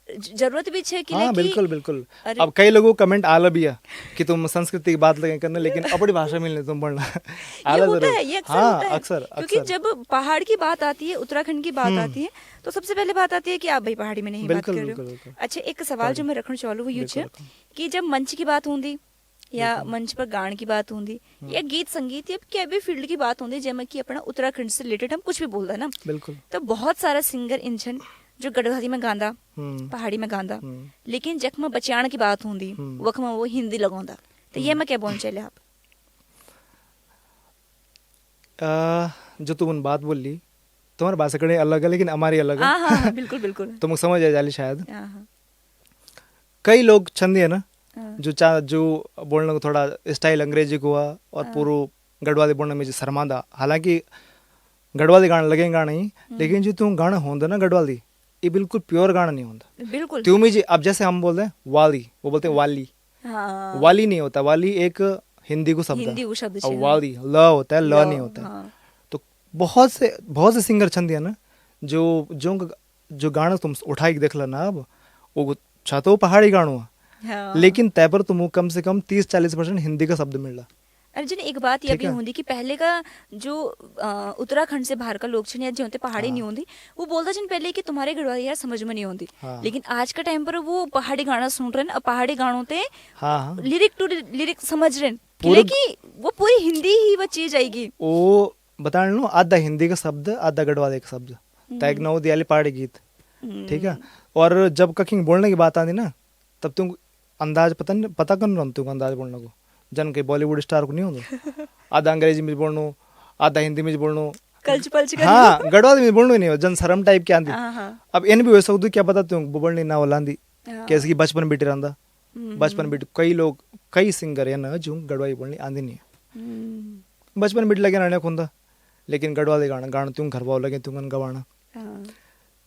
जरूरत भी छे कि हाँ बिल्कुल बिल्कुल। अरे अब कई लोगों को कमेंट आला भी है कि तुम संस्कृति की बात लगे करने, लेकिन अपनी भाषा में नहीं तुम बोलना ये आला होता जरूर। है, ये अक्सर हाँ होता है, अक्सर क्योंकि अक्सर। जब पहाड़ की बात आती है, उत्तराखंड की बात आती है, तो सबसे पहले बात आती है कि आप भाई पहाड़ी में नहीं बात बिल्कुल कर रहे बिल्कुल हो। बिल्कुल अच्छा, एक सवाल जो मैं रखना चाहूँ वो यूँ बिल्कुल छे रखो। कि जब मंच की बात होंगी या बिल्कुल। मंच पर गान की बात होंगी या गीत संगीत या क्या भी फील्ड की बात होंगी, जैसे कि अपना उत्तराखंड से रिलेटेड हम कुछ भी बोलते हैं ना, बिल्कुल। तो बहुत सारा सिंगर इंजन जो गढ़वाली में गांदा, हम्म पहाड़ी में गांदा, हम्म लेकिन जख्म बचाण की बात होंगी हम्म। वख में वो हिंदी लगाਉਂदा, तो ये मैं क्या बोलना चले आप? जो तुम बात बोल ली, तुम्हारी भाषा कड़ी अलग है लेकिन हमारी अलग हाँ हाँ हाँ, है। बिल्कुल बिल्कुल। तुमको समझ आ जाली शायद। हाँ हाँ कई लोग छंदी है ना, हाँ, जो बोलने को थोड़ा स्टाइल अंग्रेजी को हुआ और हाँ। पूरा गढ़वाली बोलने में जो शर्मांदा, हालांकि गढ़वाली गाना लगेगा नहीं, लेकिन जो तुम गाना होंगे ना गढ़वाली, ये बिल्कुल प्योर गाना नहीं होता। बिल्कुल। त्यों जी, अब जैसे हम बोलते हैं वाली, वो बोलते हैं वाली, हाँ, वाली नहीं होता। वाली एक हिंदी को शब्द हिंदी है, वो शब्द और छे, वाली ल होता है, ल लो, नहीं होता है। हाँ, तो बहुत से सिंगर छंदी है ना, जो जो जो गाना तुम उठा के देख लेना, अब वो छातो पहाड़ी गाणो है, हाँ। लेकिन तय पर तुमको कम से कम 30-40% हिंदी का शब्द मिल रहा। अर्जुन, एक बात ये ठीक भी है। होती कि पहले का जो उत्तराखंड से बाहर का लोग छन या जो होते पहाड़ी हाँ। नहीं होती, वो बोलता छन पहले कि तुम्हारे गढ़वाली यार समझ में नहीं होती, हाँ। लेकिन आज का टाइम पर वो पहाड़ी गाना सुन रहे हैं और पहाड़ी गानों ते हाँ हाँ लिरिक टू लिरिक समझ रहे हैं, पूरे- कि वो पूरी हिंदी ही वो चीज आएगी। वो बता लो, आधा हिंदी का शब्द, आधा गढ़वाली का शब्द, तैग न हो दियाली पहाड़ी गीत, ठीक है। और जब ककिंग बोलने की बात आती ना, तब तुम अंदाज पता कर रहा तुमको अंदाज बोलने को, जन के बॉलीवुड स्टार को नहीं होता। आधा अंग्रेजी में बोलनो, आधा हिंदी में बोलनो, कल्च पल्च कर हाँ गढ़वाली में बोलनो ही नहीं हो, जन शर्म टाइप की आंदी। हाँ हाँ अब इन भी हो सकती, क्या पता तुम बोलनी ना बोलांदी, हाँ। कैसे की बचपन बीती रहा, बचपन बीत, कई लोग कई सिंगर है ना जो गढ़वाली बोलनी आंदी नहीं है, हम्म, बचपन बीत लगे रहने खुंदा, लेकिन गढ़वाली गाना तुम घर वाओ लगे तुम गवाना, हाँ,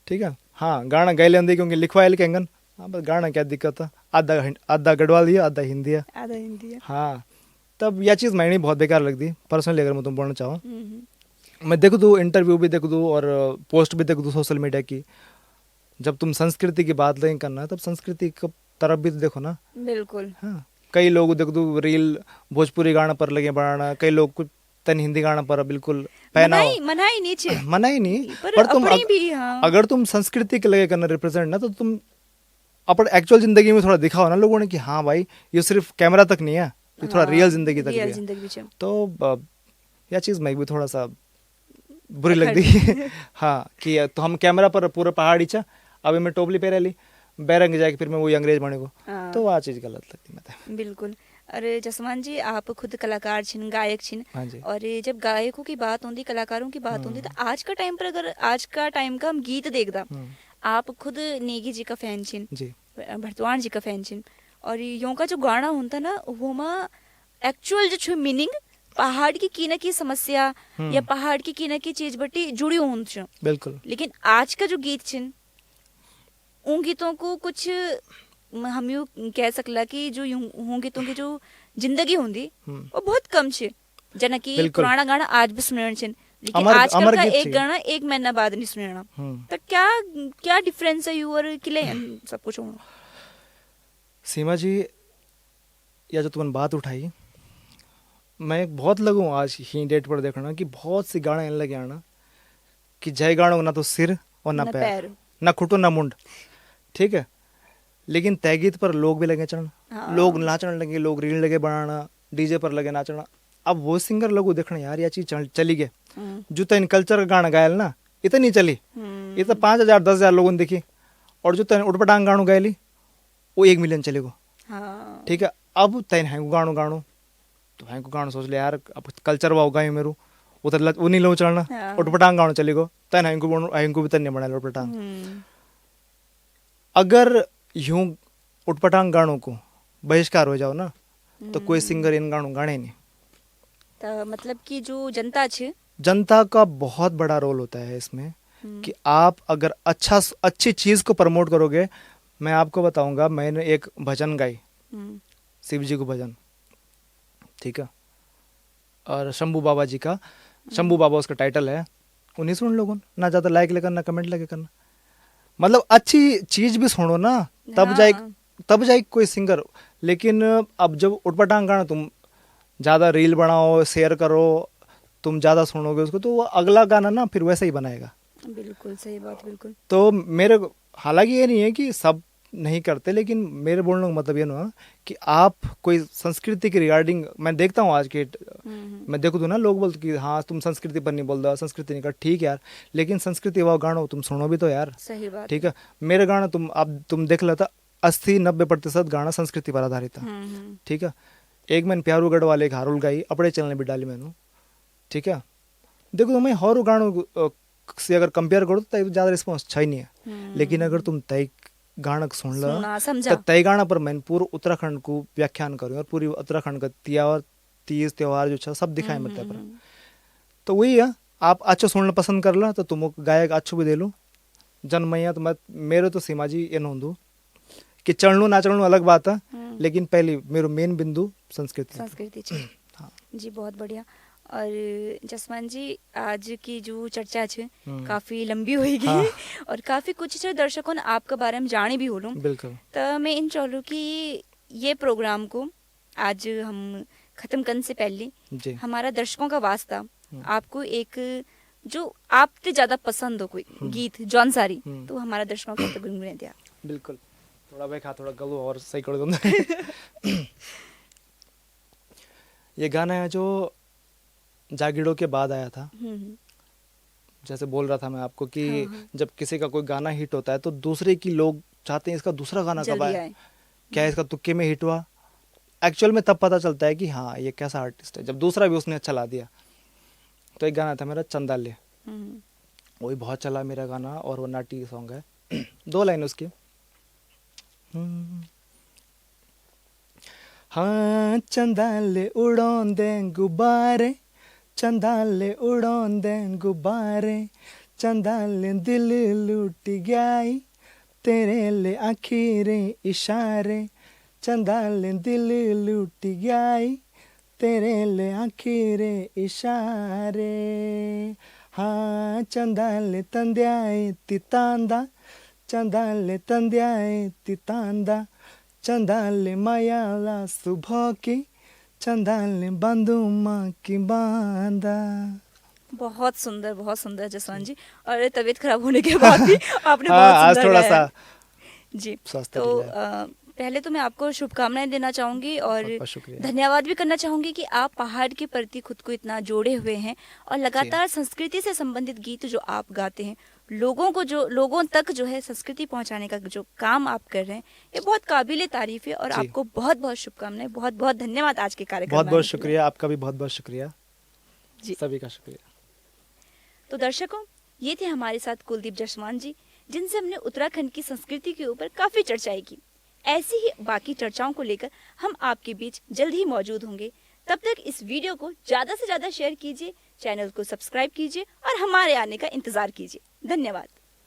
ठीक है। हाँ गाना गाय लेंदे क्योंकि लिखवाए लिखेंगन, हाँ बस गाना क्या दिक्कत है, आधा गढ़वाली है आधा हिंदी है। आधा हिंदी है। हाँ, तब यह चीज़ मैंने बहुत बेकार लगती पर्सनली, अगर मैं तुम बोलना चाहूँ। हम्म, मैं देख दूँ, इंटरव्यू भी देख दूँ और पोस्ट भी देख दूँ सोशल मीडिया की, जब तुम संस्कृति की बात नहीं करना तब संस्कृति की तरफ भी तो देखो ना। बिल्कुल। हाँ, कई लोग देख दूँ रील भोजपुरी गाना पर लगे बनाना, कई लोग कुछ तन हिंदी गाना पर बिल्कुल पहनावा, मनाई नीचे मना ही नहीं, पर तुम अपनी भी, हाँ, अगर तुम संस्कृति के लगे करना रिप्रेजेंट ना, तो तुम अपन एक्चुअल जिंदगी में थोड़ा दिखाओ ना लोगों ने कि हाँ भाई ये सिर्फ कैमरा तक नहीं है, ये थोड़ा रियल जिंदगी तक भी रियल है। जिंदगी भी छे। तो यह चीज़ मैं भी थोड़ा सा बुरी लगती है। हाँ कि तो हम कैमरा पर पूरा पहाड़ी चा, अभी मैं टोपली पहरे ली बैरंग जाके फिर मैं वही अंग्रेज बने को, हाँ। तो वह चीज़ गलत लगती मैं। बिल्कुल। अरे जसमान जी, आप खुद कलाकार छिन, गायक छिन, हाँ जी। और ये जब गायकों की बात होती, कलाकारों की बात होती, तो आज का टाइम पर अगर आज का टाइम का हम गीत देखदा, आप खुद नेगी जी का फैन छिन, जी भरतवान जी का फैन छिन, और यों का जो गाना होता ना, वो में एक्चुअल जो छो मीनिंग पहाड़ की ना की समस्या या पहाड़ की ना की चीज बटी जुड़ी हों छो। बिल्कुल। लेकिन आज का जो गीत छिन, उन गीतों को कुछ हम यूँ कह सकला कि जो उन गीतों की जो जिंदगी होंगी वो बहुत कम छे, जना कि बिल्कुल। पुराना गाना आज भी सुनण छिन, लेकिन अमर- आजकल अमर का गीत एक छी। गाना एक महीना बाद नहीं सुनना। तो क्या क्या डिफरेंस है यू और किले सब कुछ होना? सीमा जी, या जो तुमने बात उठाई, मैं बहुत लगूँ आज ही डेट पर देखना कि बहुत सी गाने इन लगे आना कि जय गाणो ना तो सिर और ना न पैर, पैर। ना खुटो ना मुंड, ठीक है। लेकिन तय गीत पर लोग भी लगे चढ़ना, हाँ। लोग नाचने लगे, लोग रील लगे बनाना, डीजे पर लगे नाचना। अब वो सिंगर लोगों देखना यार ये चीज चली गए, जो तन कल्चर का गाना गायल ना इतनी चली, ये तो 5,000 10,000 लोगों ने देखी, और जो तन उठपटांग गानू गायली वो 1 मिलियन चलेगो, हाँ। ठीक है। अब तैन है गाणो गाणो तो है गाणो सोच ले यार, अब कल्चर वाओ गाय मेरू उतर वो नहीं लो चलना, हाँ। उठपटांग गाणो चलेगो, तैन है को भी तन नहीं बना उठपटांग। अगर यूं उठपटांग गानों को बहिष्कार हो जाओ ना तो कोई सिंगर इन गानों गाने नहीं। तो मतलब कि जो जनता छे, जनता का बहुत बड़ा रोल होता है इसमें कि आप अगर अच्छी चीज को प्रमोट करोगे। मैं आपको बताऊंगा, मैंने एक भजन गाई, शिव जी को भजन, ठीक है, और शंभू बाबा जी का, शंभू बाबा उसका टाइटल है, उन्हीं सुन लोगों ना ज्यादा लाइक लगे करना, कमेंट लगे करना, मतलब अच्छी चीज भी सुनो ना तब जाए कोई सिंगर। लेकिन अब जब उठपटांग गाना तुम ज्यादा रील बनाओ, शेयर करो, तुम ज्यादा सुनोगे उसको, तो वो अगला गाना ना फिर वैसा ही बनाएगा। बिल्कुल सही बात, बिल्कुल। तो मेरे, हालांकि ये नहीं है कि सब नहीं करते, लेकिन मेरे बोलने का मतलब ये ना कि आप कोई संस्कृति के रिगार्डिंग, मैं देखता हूँ आज के, मैं देखूँ तो ना लोग बोलते कि हाँ तुम संस्कृति पर नहीं बोल रहा, संस्कृति नहीं कर, ठीक है यार, लेकिन संस्कृति वाला गाना तुम सुनो भी तो यार, सही बात, ठीक है। मेरे गाना तुम देख लेता 80-90% गाना संस्कृति पर आधारित था, ठीक है। एक मैंने प्यारूगढ़ वाले एक हारुल गाई अपने चैनल में डाली मैंने, ठीक है। देखो तो मैं हर गानों से अगर कंपेयर करो तो ज्यादा रिस्पॉन्स छा ही नहीं है, लेकिन अगर तुम तय गाना सुन लो तो तय गाना पर मैंने पूरा उत्तराखंड को व्याख्यान करूँ और पूरी उत्तराखंड का तीज त्योहार जो सब दिखाए मेरे पर। तो वही है, आप अच्छो सुनना पसंद कर ला तो तुम गायक अच्छो भी दे लो जन मैया। तो मेरे तो सीमा जी ये नोंदू कि चढ़नू ना चढ़नू अलग बात है, लेकिन पहले मेरा मेन बिंदु संस्कृति। हाँ जी, बहुत बढ़िया। और जसवंत जी, आज की जो चर्चा है काफी लंबी होगी, हाँ। और काफी कुछ दर्शकों ने आपके बारे में जाने भी हो लूं, बिल्कुल। तो मैं इन चाहूँ कि ये प्रोग्राम को आज हम खत्म करने से पहले हमारा दर्शकों का वास्ता आपको एक जो आपसे ज्यादा पसंद हो कोई गीत जौन सारी, तो हमारा दर्शकों को तो गुनगुना दिया। बिल्कुल, थोड़ा भाई खा थोड़ा गलो और सही कर दूंगा। ये गाना है जो जागीरों के बाद आया था, जैसे बोल रहा था मैं आपको कि हाँ। जब किसी का कोई गाना हिट होता है तो दूसरे की लोग चाहते हैं इसका दूसरा गाना कब आए, क्या इसका तुक्के में हिट हुआ। एक्चुअल में तब पता चलता है कि हाँ ये कैसा आर्टिस्ट है जब दूसरा भी उसने अच्छा ला दिया। तो एक गाना था मेरा चंदाले, वही बहुत चला मेरा गाना, और वो नाटी सॉन्ग है। 2 लाइन उसकी, हाँ चंदाले उड़ांदे गुब्बारे, चंदाले उड़ांदे गुब्बारे, चंदाले दिल लूट गई तेरे ले आखिरे इशारे, चंदाले दिल लूट गई तेरे ले आखिरे इशारे, हाँ चंदाले तंद्याए तितांदा, चंदाले तंद्याए तितांदा, चंदाले मायाला सुबह की, चंदाले बंदू माँ की बांदा। बहुत सुंदर जसवंत जी, और तबीयत खराब होने के बाद भी आपने बहुत सुंदर थोड़ा सा जी। तो पहले तो मैं आपको शुभकामनाएं देना चाहूंगी और धन्यवाद भी करना चाहूंगी कि आप पहाड़ के प्रति खुद को इतना जोड़े हुए हैं और लगातार संस्कृति से संबंधित गीत जो आप गाते हैं, लोगों तक जो है संस्कृति पहुंचाने का जो काम आप कर रहे हैं, ये बहुत काबिले तारीफ है। और आपको बहुत बहुत शुभकामनाएं, बहुत बहुत धन्यवाद आज के कार्यक्रम में। बहुत बहुत शुक्रिया, आपका भी बहुत बहुत शुक्रिया जी, सभी का शुक्रिया। तो दर्शकों, ये थे हमारे साथ कुलदीप जसवंत जी, जिनसे हमने उत्तराखंड की संस्कृति के ऊपर काफी चर्चाएं की। ऐसी ही बाकी चर्चाओं को लेकर हम आपके बीच जल्द ही मौजूद होंगे। तब तक इस वीडियो को ज्यादा से ज्यादा शेयर कीजिए, चैनल को सब्सक्राइब कीजिए और हमारे आने का इंतजार कीजिए। धन्यवाद।